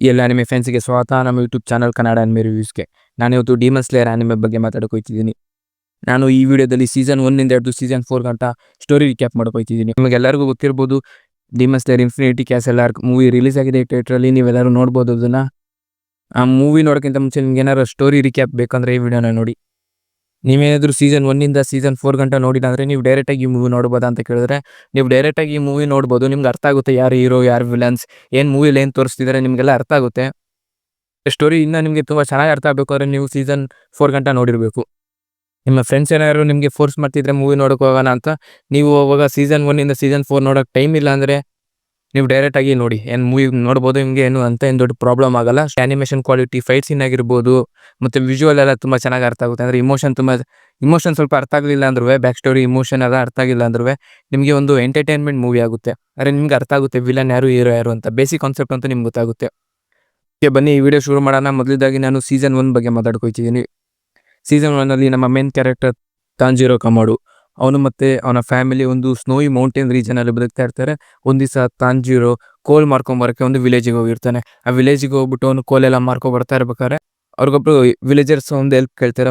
ಎಲ್ಲ ಅನಿಮೆ ಫ್ಯಾನ್ಸ್ಗೆ ಸ್ವಾಗತ ನಮ್ಮ ಯೂಟ್ಯೂಬ್ ಚಾನಲ್ ಕನ್ನಡ ಅನಿಮೆ ರಿವ್ಯೂಸ್ಗೆ. ನಾನು ಇವತ್ತು ಡಿಮನ್ ಸ್ಲೇಯರ್ ಅನಿಮೆ ಬಗ್ಗೆ ಮಾತಾಡ್ಕೊಳ್ತಿದ್ದೀನಿ. ನಾನು ಈ ವಿಡಿಯೋದಲ್ಲಿ ಸೀಸನ್ 1 ಇಂದ ಹಿಡಿದು ಸೀಸನ್ 4 ಗಂಟ ಸ್ಟೋರಿ ರಿಕ್ಯಾಪ್ ಮಾಡ್ಕೊಳ್ತಿದ್ದೀನಿ. ನಿಮಗೆಲ್ಲರಿಗೂ ಗೊತ್ತಿರ್ಬೋದು demon slayer infinity castle arc movie release ಆಗಿದೆ ಥಿಯೇಟ್ರಲ್ಲಿ. ನೀವೆಲ್ಲರೂ ನೋಡ್ಬೋದು ಅದನ್ನು. ಆ ಮೂವಿ ನೋಡೋಕ್ಕಿಂತ ಮುಂಚೆ ನಿಮ್ಗೆ ಏನಾದ್ರು ಸ್ಟೋರಿ ರಿಕ್ಯಾಪ್ ಬೇಕಂದ್ರೆ ಈ ವಿಡಿಯೋನ ನೋಡಿ. ನೀವೇನಾದರೂ ಸೀಸನ್ 1 ಇಂದ ಸೀಸನ್ 4 ಗಂಟ ನೋಡಿಲ್ಲ ಅಂದರೆ ನೀವು ಡೈರೆಕ್ಟಾಗಿ ಈ ಮೂವಿ ನೋಡ್ಬೋದಾ ಅಂತ ಕೇಳಿದ್ರೆ ನೀವು ಡೈರೆಕ್ಟಾಗಿ ಈ ಮೂವಿ ನೋಡ್ಬೋದು. ನಿಮ್ಗೆ ಅರ್ಥ ಆಗುತ್ತೆ ಯಾರು ಹೀರೋ ಯಾರು ವಿಲನ್ಸ್, ಏನು ಮೂವಿಲಿ ಏನು ತೋರಿಸ್ತಿದ್ದಾರೆ ನಿಮಗೆಲ್ಲ ಅರ್ಥ ಆಗುತ್ತೆ. ಸ್ಟೋರಿ ಇನ್ನೂ ನಿಮಗೆ ತುಂಬ ಚೆನ್ನಾಗಿ ಅರ್ಥ ಆಗಬೇಕು ಅಂದರೆ ನೀವು ಸೀಸನ್ 4 ಗಂಟ ನೋಡಿರಬೇಕು. ನಿಮ್ಮ ಫ್ರೆಂಡ್ಸ್ ಏನಾದ್ರು ನಿಮಗೆ ಫೋರ್ಸ್ ಮಾಡ್ತಿದ್ರೆ ಮೂವಿ ನೋಡೋಕೆ ಹೋಗೋಣ ಅಂತ, ನೀವು ಅವಾಗ ಸೀಸನ್ 1 ಇಂದ ಸೀಸನ್ 4 ನೋಡೋಕೆ ಟೈಮ್ ಇಲ್ಲ ಅಂದರೆ ನೀವು ಡೈರೆಕ್ಟಾಗಿ ನೋಡಿ, ಏನು ಮೂವಿ ನೋಡ್ಬೋದು. ನಿಮಗೆ ಏನು ಅಂತ ಏನು ದೊಡ್ಡ ಪ್ರಾಬ್ಲಮ್ ಆಗಲ್ಲ. ಆ್ಯನಿಮೇಷನ್ ಕ್ವಾಲಿಟಿ, ಫೈಟ್ ಸೀನ್ ಆಗಿರ್ಬೋದು ಮತ್ತು ವಿಜುವಲ್ ಎಲ್ಲ ತುಂಬ ಚೆನ್ನಾಗಿ ಅರ್ಥ ಆಗುತ್ತೆ. ಅಂದರೆ ಇಮೋಷನ್ ಸ್ವಲ್ಪ ಅರ್ಥ ಆಗಲಿಲ್ಲ ಅಂದ್ರೂ, ಬ್ಯಾಕ್ ಸ್ಟೋರಿ ಇಮೋಷನ್ ಎಲ್ಲ ಅರ್ಥ ಆಗಿಲ್ಲ ಅಂದ್ರೂ ನಿಮಗೆ ಒಂದು ಎಂಟರ್ಟೈನ್ಮೆಂಟ್ ಮೂವಿ ಆಗುತ್ತೆ. ಅಂದರೆ ನಿಮ್ಗೆ ಅರ್ಥ ಆಗುತ್ತೆ ವಿಲನ್ ಯಾರು ಹೀರೋ ಯಾರು ಅಂತ, ಬೇಸಿಕ್ ಕಾನ್ಸೆಪ್ಟ್ ಅಂತ ನಿಮ್ಗೆ ಗೊತ್ತಾಗುತ್ತೆ. ಬನ್ನಿ ಈ ವಿಡಿಯೋ ಶುರು ಮಾಡೋಣ. ಮೊದಲಿದ್ದಾಗಿ ನಾನು ಸೀಸನ್ 1 ಬಗ್ಗೆ ಮಾತಾಡ್ಕೊಳ್ತಿದ್ದೀನಿ. ಸೀಸನ್ 1 ನಮ್ಮ ಮೇನ್ ಕ್ಯಾರೆಕ್ಟರ್ ತಾಂಜಿರೋ ಕಮಾಡು, ಅವನು ಮತ್ತು ಅವನ ಫ್ಯಾಮಿಲಿ ಒಂದು ಸ್ನೋಯಿ ಮೌಂಟೇನ್ ರೀಜನಲ್ಲಿ ಬದುಕ್ತಾ ಇರ್ತಾರೆ. ಒಂದು ದಿವಸ ತಾಂಜಿರೋ ಕೋಲ್ ಮಾರ್ಕೊಂಬರೋಕ್ಕೆ ಒಂದು ವಿಲೇಜಿಗೆ ಹೋಗಿರ್ತಾನೆ. ಆ ವಿಲೇಜಿಗೆ ಹೋಗ್ಬಿಟ್ಟು ಅವನು ಕೋಲೆಲ್ಲ ಮಾರ್ಕೊಬರ್ತಾ ಇರ್ಬೇಕಾದ್ರೆ ಅವ್ರಿಗೊಬ್ರು ವಿಲೇಜರ್ಸ್ ಒಂದು ಹೆಲ್ಪ್ ಕೇಳ್ತಾರೆ.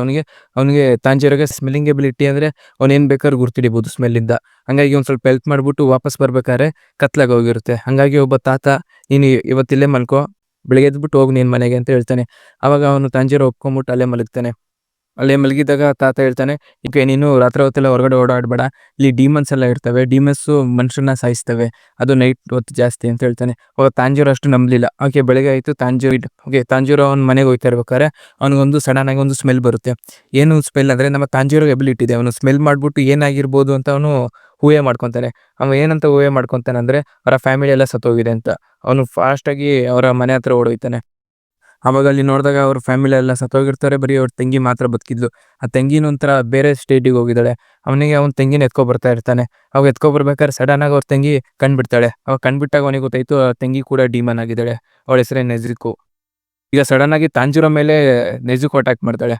ಅವನಿಗೆ ತಾಂಜಿರೋಗೆ ಸ್ಮೆಲ್ಲಿಂಗ್ ಎಬಿಲಿಟಿ ಅಂದರೆ ಅವನೇನು ಬೇಕಾದ್ರೂ ಗುರ್ತಿಡಿಬೋದು ಸ್ಮೆಲ್ಲಿಂದ. ಹಾಗಾಗಿ ಒಂದು ಸ್ವಲ್ಪ ಹೆಲ್ಪ್ ಮಾಡಿಬಿಟ್ಟು ವಾಪಸ್ ಬರ್ಬೇಕಾದ್ರೆ ಕತ್ಲಾಗ ಹೋಗಿರುತ್ತೆ. ಹಾಗಾಗಿ ಒಬ್ಬ ತಾತ, ನೀನು ಇವತ್ತಿಲ್ಲೇ ಮಲ್ಕೋ, ಬೆಳಗ್ಗೆ ಎದ್ಬಿಟ್ಟು ಹೋಗಿ ನೀನು ಮನೆಗೆ ಅಂತ ಹೇಳ್ತಾನೆ. ಆವಾಗ ಅವನು ತಾಂಜಿರೋ ಒಪ್ಕೊಂಬಿಟ್ಟು ಅಲ್ಲೇ ಮಲಗ್ತಾನೆ. ಅಲ್ಲೇ ಮಲಗಿದಾಗ ತಾತ ಹೇಳ್ತಾನೆ, ಈಗ ನೀನು ರಾತ್ರಿ ಹೊತ್ತೆಲ್ಲ ಹೊರಗಡೆ ಓಡಾಡಬೇಡ, ಇಲ್ಲಿ ಡೀಮನ್ಸ್ ಎಲ್ಲ ಇರ್ತವೆ, ಡೀಮನ್ಸು ಮನುಷ್ಯರನ್ನ ಸಾಯಿಸ್ತವೆ, ಅದು ನೈಟ್ ಹೊತ್ತು ಜಾಸ್ತಿ ಅಂತ ಹೇಳ್ತಾನೆ. ಅವಾಗ ತಾಂಜಿರೋ ಅಷ್ಟು ನಂಬಲಿಲ್ಲ. ಬೆಳಗ್ಗೆ ಆಯಿತು, ತಾಂಜಿರೋ ಅವ್ನ ಮನೆಗೆ ಹೋಗ್ತಾ ಇರ್ಬೇಕಾದ್ರೆ ಅವನಿಗೊಂದು ಸಡನ್ನಾಗಿ ಒಂದು ಸ್ಮೆಲ್ ಬರುತ್ತೆ. ಏನು ಸ್ಮೆಲ್ ಅಂದರೆ ನಮ್ಮ ತಾಂಜಿರೋಗೆ ಎಬಿಲಿಟಿ ಇದೆ, ಅವನು ಸ್ಮೆಲ್ ಮಾಡಿಬಿಟ್ಟು ಏನಾಗಿರ್ಬೋದು ಅಂತ ಅವನು ಊಹೆ ಮಾಡ್ಕೊತಾನೆ. ಏನಂತ ಊಹೆ ಮಾಡ್ಕೊತಾನೆ ಅಂದರೆ ಅವರ ಫ್ಯಾಮಿಲಿ ಎಲ್ಲ ಸತ್ತೋಗಿದೆ ಅಂತ. ಅವನು ಫಾಸ್ಟಾಗಿ ಅವರ ಮನೆ ಹತ್ರ ಓಡೋಯ್ತಾನೆ. ಆವಾಗ ಅಲ್ಲಿ ನೋಡಿದಾಗ ಅವ್ರ ಫ್ಯಾಮಿಲಿ ಎಲ್ಲ ಸತ್ತೋಗಿರ್ತಾರೆ, ಬರೀ ಅವ್ರ ತಂಗಿ ಮಾತ್ರ ಬದುಕಿದ್ಲು. ಆ ತಂಗಿನ ಒಂಥರ ಬೇರೆ ಸ್ಟೇಟಿಗೆ ಹೋಗಿದ್ದಾಳೆ. ಅವನ ತಂಗಿನ ಎತ್ಕೊಬರ್ತಾ ಇರ್ತಾನೆ. ಅವಾಗ ಎತ್ಕೊಬರ್ಬೇಕಾದ್ರೆ ಸಡನ್ನಾಗಿ ಅವ್ರ ತಂಗಿ ಕಣ್ಬಿಡ್ತಾಳೆ. ಅವಾಗ ಕಣ್ಬಿಟ್ಟಾಗ ಅವನಿಗೆ ಗೊತ್ತಾಯ್ತು ಆ ತಂಗಿ ಕೂಡ ಡಿಮನ್ ಆಗಿದ್ದಾಳೆ. ಅವಳ ಹೆಸರೇ ನೆಜುಕೋ. ಈಗ ಸಡನ್ನಾಗಿ ತಾಂಜಿರೋ ಮೇಲೆ ನೆಜುಕೋ ಅಟ್ಯಾಕ್ ಮಾಡ್ತಾಳೆ.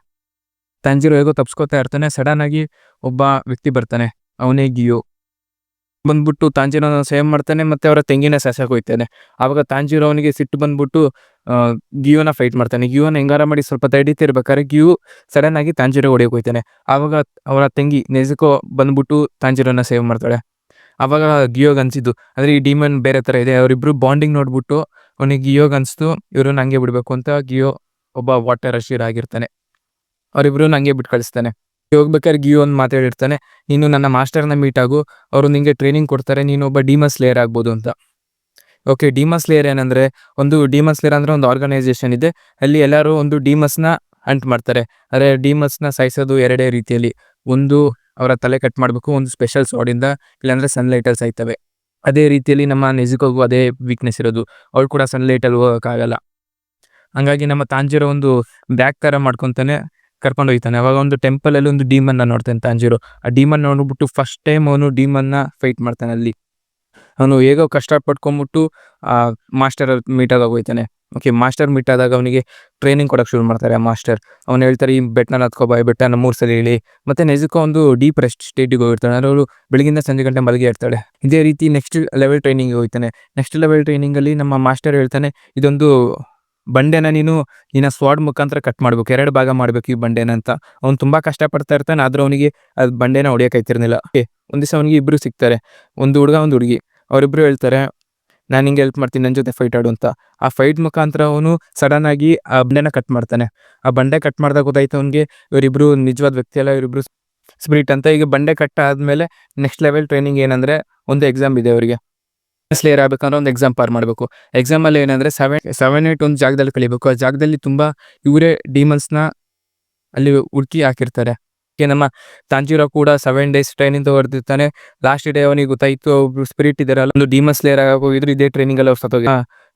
ತಾಂಜಿರೋ ಹೇಗೋ ತಪ್ಸ್ಕೊತಾ ಇರ್ತಾನೆ. ಸಡನ್ನಾಗಿ ಒಬ್ಬ ವ್ಯಕ್ತಿ ಬರ್ತಾನೆ, ಅವನೇ ಗಿಯೋ. ಬಂದ್ಬಿಟ್ಟು ತಾಂಜಿರೋನ ಸೇವ್ ಮಾಡ್ತಾನೆ ಮತ್ತು ಅವರ ತಂಗಿನ ಸಾಸಕ್ಕೆ ಹೋಗ್ತಾನೆ. ಆವಾಗ ತಾಂಜಿರೋ ಅವನಿಗೆ ಸಿಟ್ಟು ಬಂದ್ಬಿಟ್ಟು ಗಿಯೋನ ಫೈಟ್ ಮಾಡ್ತಾನೆ. ಗಿಯೋನ ಹೆಂಗಾರ ಮಾಡಿ ಸ್ವಲ್ಪ ತಡೀತಿರ್ಬೇಕಾದ್ರೆ ಗಿಯೋ ಸಡನ್ ಆಗಿ ತಾಂಜಿರೋ ಹೊಡೆಯೋಕೆ ಹೋಗ್ತಾನೆ. ಆವಾಗ ಅವರ ತಂಗಿ ನೆಜುಕೋ ಬಂದ್ಬಿಟ್ಟು ತಾಂಜಿರೋನ ಸೇವ್ ಮಾಡ್ತಾಳೆ. ಆವಾಗ ಗಿಯೋಗೆ ಅನಿಸಿದ್ದು ಅಂದರೆ ಈ ಡಿಮನ್ ಬೇರೆ ಥರ ಇದೆ, ಅವರಿಬ್ಬರು ಬಾಂಡಿಂಗ್ ನೋಡ್ಬಿಟ್ಟು ಅವನಿಗೆ ಗಿಯೋಗೆ ಅನಿಸ್ತು ಇವ್ರನ್ನ ಹಂಗೆ ಬಿಡಬೇಕು ಅಂತ. ಗಿಯೋ ಒಬ್ಬ ವಾಟರ್ ಅಶೀರ್ ಆಗಿರ್ತಾನೆ. ಅವರಿಬ್ರು ಹಂಗೆ ಬಿಟ್ಟು ಕಳಿಸ್ತಾನೆ. ಹೋಗ್ಬೇಕಾದ್ರೆ ಗಿಯೋ ಒಂದು ಮಾತಾಡಿರ್ತಾನೆ, ನೀನು ನನ್ನ ಮಾಸ್ಟರ್ನ ಮೀಟ್ ಆಗು, ಅವರು ನಿಂಗೆ ಟ್ರೈನಿಂಗ್ ಕೊಡ್ತಾರೆ, ನೀನು ಒಬ್ಬ ಡಿಮನ್ ಸ್ಲೇಯರ್ ಆಗ್ಬೋದು ಅಂತ. ಡಿಮನ್ ಸ್ಲೇಯರ್ ಏನಂದರೆ, ಡಿಮನ್ ಸ್ಲೇಯರ್ ಅಂದರೆ ಒಂದು ಆರ್ಗನೈಸೇಷನ್ ಇದೆ. ಅಲ್ಲಿ ಎಲ್ಲರೂ ಒಂದು ಡಿಮನ್ಸ್ನ ಹಂಟ್ ಮಾಡ್ತಾರೆ. ಆದರೆ ಡಿಮನ್ಸ್ನ ಸಾಯಿಸೋದು ಎರಡೇ ರೀತಿಯಲ್ಲಿ. ಒಂದು ಅವರ ತಲೆ ಕಟ್ ಮಾಡಬೇಕು, ಒಂದು ಸ್ಪೆಷಲ್ ಸಾಡಿಂದ, ಇಲ್ಲಾಂದರೆ ಸನ್ಲೈಟಲ್ಲಿ ಸಾಯ್ತವೆ. ಅದೇ ರೀತಿಯಲ್ಲಿ ನಮ್ಮ ನೆಜುಕೋಗೂ ಅದೇ ವೀಕ್ನೆಸ್ ಇರೋದು, ಅವಳು ಕೂಡ ಸನ್ಲೈಟಲ್ಲಿ ಹೋಗೋಕ್ಕಾಗಲ್ಲ. ಹಂಗಾಗಿ ನಮ್ಮ ತಾಂಜಿರೋ ಒಂದು ಬ್ಯಾಗ್ ಥರ ಮಾಡ್ಕೊತಾನೆ, ಕರ್ಕೊಂಡು ಹೋಗ್ತಾನೆ. ಅವಾಗ ಒಂದು ಟೆಂಪಲಲ್ಲಿ ಒಂದು ಡೀಮನ್ನ ನೋಡ್ತಾನೆ ತಾಂಜಿರೋ. ಆ ಡೀಮನ್ ನೋಡ್ಬಿಟ್ಟು ಫಸ್ಟ್ ಟೈಮ್ ಅವನು ಡೀಮನ್ನ ಫೈಟ್ ಮಾಡ್ತಾನೆ. ಅಲ್ಲಿ ಅವನು ಹೇಗೋ ಕಷ್ಟಪಟ್ಕೊಂಡ್ಬಿಟ್ಟು ಮಾಸ್ಟರ್ ಮೀಟ್ ಆದಾಗ ಹೋಗ್ತಾನೆ. ಮಾಸ್ಟರ್ ಮೀಟ್ ಆದಾಗ ಅವನಿಗೆ ಟ್ರೈನಿಂಗ್ ಕೊಡೋಕೆ ಶುರು ಮಾಡ್ತಾರೆ. ಆ ಮಾಸ್ಟರ್ ಅವನು ಹೇಳ್ತಾರೆ, ಈ ಬೆಟ್ಟನ ಹತ್ಕೊಬಾ, ಈ ಬೆಟ್ಟನ 3 ಸಲ ಹೇಳಿ. ಮತ್ತು ನೆಜುಕೋ ಒಂದು ಡೀಪ್ ರೆಸ್ಟ್ ಸ್ಟೇಟಿಗೆ ಹೋಗಿರ್ತಾನೆ. ಅವಳು ಬೆಳಗಿಂದ ಸಂಜೆ ಗಂಟೆ ಮಲಗಿ ಇರ್ತಾಳೆ. ಇದೇ ರೀತಿ ನೆಕ್ಸ್ಟ್ ಲೆವೆಲ್ ಟ್ರೈನಿಂಗ್ ಹೋಗ್ತಾನೆ. ನೆಕ್ಸ್ಟ್ ಲೆವೆಲ್ ಟ್ರೈನಿಂಗಲ್ಲಿ ನಮ್ಮ ಮಾಸ್ಟರ್ ಹೇಳ್ತಾನೆ, ಇದೊಂದು ಬಂಡೆನ ನೀನು ನಿನ್ನ ಸ್ವಾಡ್ ಮುಖಾಂತರ ಕಟ್ ಮಾಡಬೇಕು, 2 ಭಾಗ ಮಾಡಬೇಕು ಈ ಬಂಡೆನ ಅಂತ. ಅವ್ನು ತುಂಬ ಕಷ್ಟಪಡ್ತಾ ಇರ್ತಾನೆ, ಆದರೂ ಅವನಿಗೆ ಅದು ಬಂಡೆನ ಹೊಡಿಯೋಕ್ಕಾಯ್ತಿರ್ಲಿಲ್ಲ. ಒಂದು ದಿವಸ ಅವನಿಗೆ ಇಬ್ಬರು ಸಿಗ್ತಾರೆ, ಒಂದು ಹುಡುಗ ಒಂದು ಹುಡುಗಿ. ಅವರಿಬ್ಬರು ಹೇಳ್ತಾರೆ, ನಾನು ಹಿಂಗೆ ಹೆಲ್ಪ್ ಮಾಡ್ತೀನಿ, ನನ್ನ ಜೊತೆ ಫೈಟ್ ಆಡು ಅಂತ. ಆ ಫೈಟ್ ಮುಖಾಂತರ ಅವನು ಸಡನ್ನಾಗಿ ಆ ಬಂಡೆನ ಕಟ್ ಮಾಡ್ತಾನೆ. ಆ ಬಂಡೆ ಕಟ್ ಮಾಡಿದಾಗ ಗೊತ್ತಾಯ್ತು ಅವನಿಗೆ ಇವರಿಬ್ಬರು ನಿಜವಾದ ವ್ಯಕ್ತಿ ಅಲ್ಲ, ಇವರಿಬ್ಬರು ಸ್ಪಿರಿಟ್ ಅಂತ. ಈಗ ಬಂಡೆ ಕಟ್ ಆದಮೇಲೆ ನೆಕ್ಸ್ಟ್ ಲೆವೆಲ್ ಟ್ರೈನಿಂಗ್ ಏನಂದರೆ, ಒಂದು ಎಕ್ಸಾಮ್ ಇದೆ ಅವರಿಗೆ. ಸ್ಲೇಯರ್ ಆಗಬೇಕಂದ್ರೆ ಒಂದು ಎಕ್ಸಾಮ್ ಪಾರ್ ಮಾಡಬೇಕು. ಎಕ್ಸಾಮಲ್ಲಿ ಏನಂದರೆ 7-8 ಒಂದು ಜಾಗದಲ್ಲಿ ಕಳಿಬೇಕು. ಆ ಜಾಗದಲ್ಲಿ ತುಂಬ ಇವರೇ ಡೀಮನ್ಸ್ನ ಅಲ್ಲಿ ಹುಡುಕಿ ಹಾಕಿರ್ತಾರೆ. ನಮ್ಮ ತಾಂಜಿರೋ ಕೂಡ 7 ಡೇಸ್ ಟ್ರೈನಿಂಗ್ ಹೊಡೆದಿರ್ತಾನೆ. ಲಾಸ್ಟ್ ಡೇ ಅವನಿಗೆ ಗೊತ್ತಾಯಿತು ಒಬ್ರು ಸ್ಪಿರಿಟ್ ಇದ್ದಾರಲ್ಲ, ಒಂದು ಡೀಮನ್ ಸ್ಲೇಯರ್ ಆಗಿ ಹೋಗಿದ್ರು, ಇದೇ ಟ್ರೈನಿಂಗಲ್ಲಿ ಅವ್ರು ಸತ್ತೋಗಿ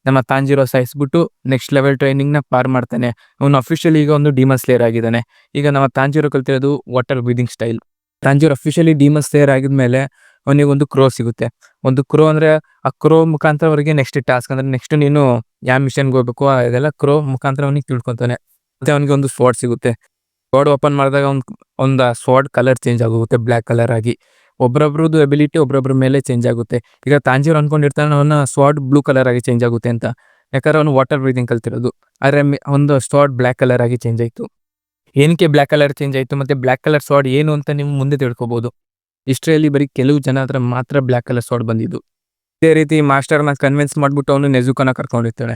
ನಮ್ಮ ತಾಂಜಿರೋ ಸಾಯಿಸ್ಬಿಟ್ಟು ನೆಕ್ಸ್ಟ್ ಲೆವೆಲ್ ಟ್ರೈನಿಂಗ್ನ ಪಾರ್ ಮಾಡ್ತಾನೆ. ಅವನು ಅಫಿಷಿಯಲಿ ಈಗ ಒಂದು ಡೀಮನ್ ಸ್ಲೇಯರ್ ಆಗಿದ್ದಾನೆ. ಈಗ ನಮ್ಮ ತಾಂಜಿರೋ ಕಲ್ತಿರೋದು water breathing style. Tanjiro officially demon slayer ಆಗಿದ್ಮೇಲೆ ಅವನಿಗೆ ಒಂದು ಕ್ರೋ ಸಿಗುತ್ತೆ. ಒಂದು ಕ್ರೋ ಅಂದರೆ ಆ ಕ್ರೋ ಮುಖಾಂತರ ಅವರಿಗೆ ನೆಕ್ಸ್ಟ್ ಟಾಸ್ಕ್ ಅಂದರೆ ನೆಕ್ಸ್ಟ್ ನೀನು ಯಾವ ಮಿಷನ್ಗೆ ಹೋಗ್ಬೇಕು ಅದೆಲ್ಲ ಕ್ರೋ ಮುಖಾಂತರ ಅವನಿಗೆ ತಿಳ್ಕೊತಾನೆ. ಮತ್ತು ಅವನಿಗೆ ಒಂದು ಸ್ವಾಡ್ ಸಿಗುತ್ತೆ. ಸ್ವಾಡ್ ಓಪನ್ ಮಾಡಿದಾಗ ಒಂದು ಸ್ವಾಡ್ ಕಲರ್ ಚೇಂಜ್ ಆಗೋಗುತ್ತೆ, ಬ್ಲ್ಯಾಕ್ ಕಲರ್ ಆಗಿ. ಒಬ್ಬೊಬ್ರದ್ದು ಎಬಿಲಿಟಿ ಒಬ್ಬೊಬ್ಬರ ಮೇಲೆ ಚೇಂಜ್ ಆಗುತ್ತೆ. ಈಗ ತಾಂಜಿರೋ ಅಂದ್ಕೊಂಡಿರ್ತಾನೆ ಅವನ ಸ್ವಾಡ್ ಬ್ಲೂ ಕಲರ್ ಆಗಿ ಚೇಂಜ್ ಆಗುತ್ತೆ ಅಂತ. ಯಾಕಂದ್ರೆ ಅವನು ವಾಟರ್ ಬ್ರೀದಿಂಗ್ ಕಲ್ತಿರೋದು. ಆದರೆ ಒಂದು ಸ್ವಾಡ್ ಬ್ಲ್ಯಾಕ್ ಕಲರ್ ಆಗಿ ಚೇಂಜ್ ಆಯಿತು. ಏನಕ್ಕೆ ಬ್ಲ್ಯಾಕ್ ಕಲರ್ ಚೇಂಜ್ ಆಯಿತು ಮತ್ತು ಬ್ಲ್ಯಾಕ್ ಕಲರ್ ಸ್ವಾಡ್ ಏನು ಅಂತ ನೀವು ಮುಂದೆ ತಿಳ್ಕೊಬೋದು. ಹಿಸ್ಟ್ರಿಯಲ್ಲಿ ಬರೀ ಕೆಲವು ಜನ ಹತ್ರ ಮಾತ್ರ ಬ್ಲ್ಯಾಕ್ ಕಲರ್ ಸ್ವಾಡ್ ಬಂದಿದ್ದು. ಇದೇ ರೀತಿ ಮಾಸ್ಟರ್ನ ಕನ್ವಿನ್ಸ್ ಮಾಡಿಬಿಟ್ಟು ಅವನು ನೆಜುಕೋನ ಕರ್ಕೊಂಡಿರ್ತಾಳೆ.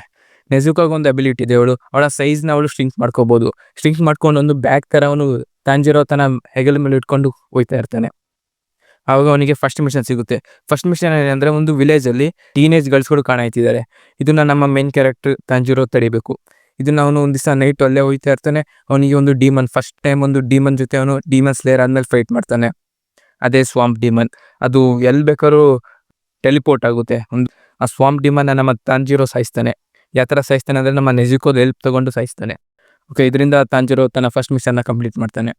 ನೆಜುಕೋಗೆ ಒಂದು ಅಬಿಲಿಟಿ ಇದೆ, ಅವಳ ಸೈಜ್ನ ಅವಳು ಸ್ಟ್ರಿಂಕ್ ಮಾಡ್ಕೋಬೋದು. ಸ್ಟ್ರಿಂಕ್ ಮಾಡ್ಕೊಂಡು ಒಂದು ಬ್ಯಾಗ್ ಥರ ಅವನು ತಾಂಜಿರೋ ತನ್ನ ಹೆಗಲ ಮೇಲೆ ಇಟ್ಕೊಂಡು ಹೋಗ್ತಾ ಇರ್ತಾನೆ. ಆವಾಗ ಅವನಿಗೆ ಫಸ್ಟ್ ಮಿಷನ್ ಸಿಗುತ್ತೆ. ಫಸ್ಟ್ ಮಿಷನ್ ಏನಂದರೆ, ಒಂದು ವಿಲೇಜಲ್ಲಿ ಟೀನೇಜ್ ಗರ್ಲ್ಸ್ಗಳು ಕಾಣಾಯ್ತಿದ್ದಾರೆ. ಇದನ್ನು ನಮ್ಮ ಮೇನ್ ಕ್ಯಾರೆಕ್ಟರ್ ತಾಂಜಿರೋ ತಡಿಬೇಕು. ಇದನ್ನು ಅವನು ಒಂದು ದಿವಸ ನೈಟ್ ಅಲ್ಲೇ ಹೋಗ್ತಾ ಇರ್ತಾನೆ. ಅವನಿಗೆ ಒಂದು ಡೀಮನ್, ಫಸ್ಟ್ ಟೈಮ್ ಒಂದು ಡೀಮನ್ ಜೊತೆ ಅವನು ಡೀಮನ್ ಸ್ಲೇಯರ್ ಆದಮೇಲೆ ಫೈಟ್ ಮಾಡ್ತಾನೆ. ಅದೇ ಸ್ವಾಂಪ್ ಡೀಮನ್. ಅದು ಎಲ್ಲಿ ಬೇಕಾದ್ರೂ ಟೆಲಿಪೋರ್ಟ್ ಆಗುತ್ತೆ. ಆ ಸ್ವಾಂಪ್ ಡಿಮನ್ನ ನಮ್ಮ ತಾಂಜಿರೋ ಸಾಯಿಸ್ತಾನೆ. ಯಾವ ಥರ ಸಾಯಿಸ್ತಾನೆ ಅಂದರೆ, ನಮ್ಮ ನೆಜುಕೋದ ಹೆಲ್ಪ್ ತೊಗೊಂಡು ಸಾಯಿಸ್ತಾನೆ. ಓಕೆ, ಇದರಿಂದ ತಾಂಜಿರೋ ತನ್ನ ಫಸ್ಟ್ ಮಿಷನ್ನ ಕಂಪ್ಲೀಟ್ ಮಾಡ್ತಾನೆ.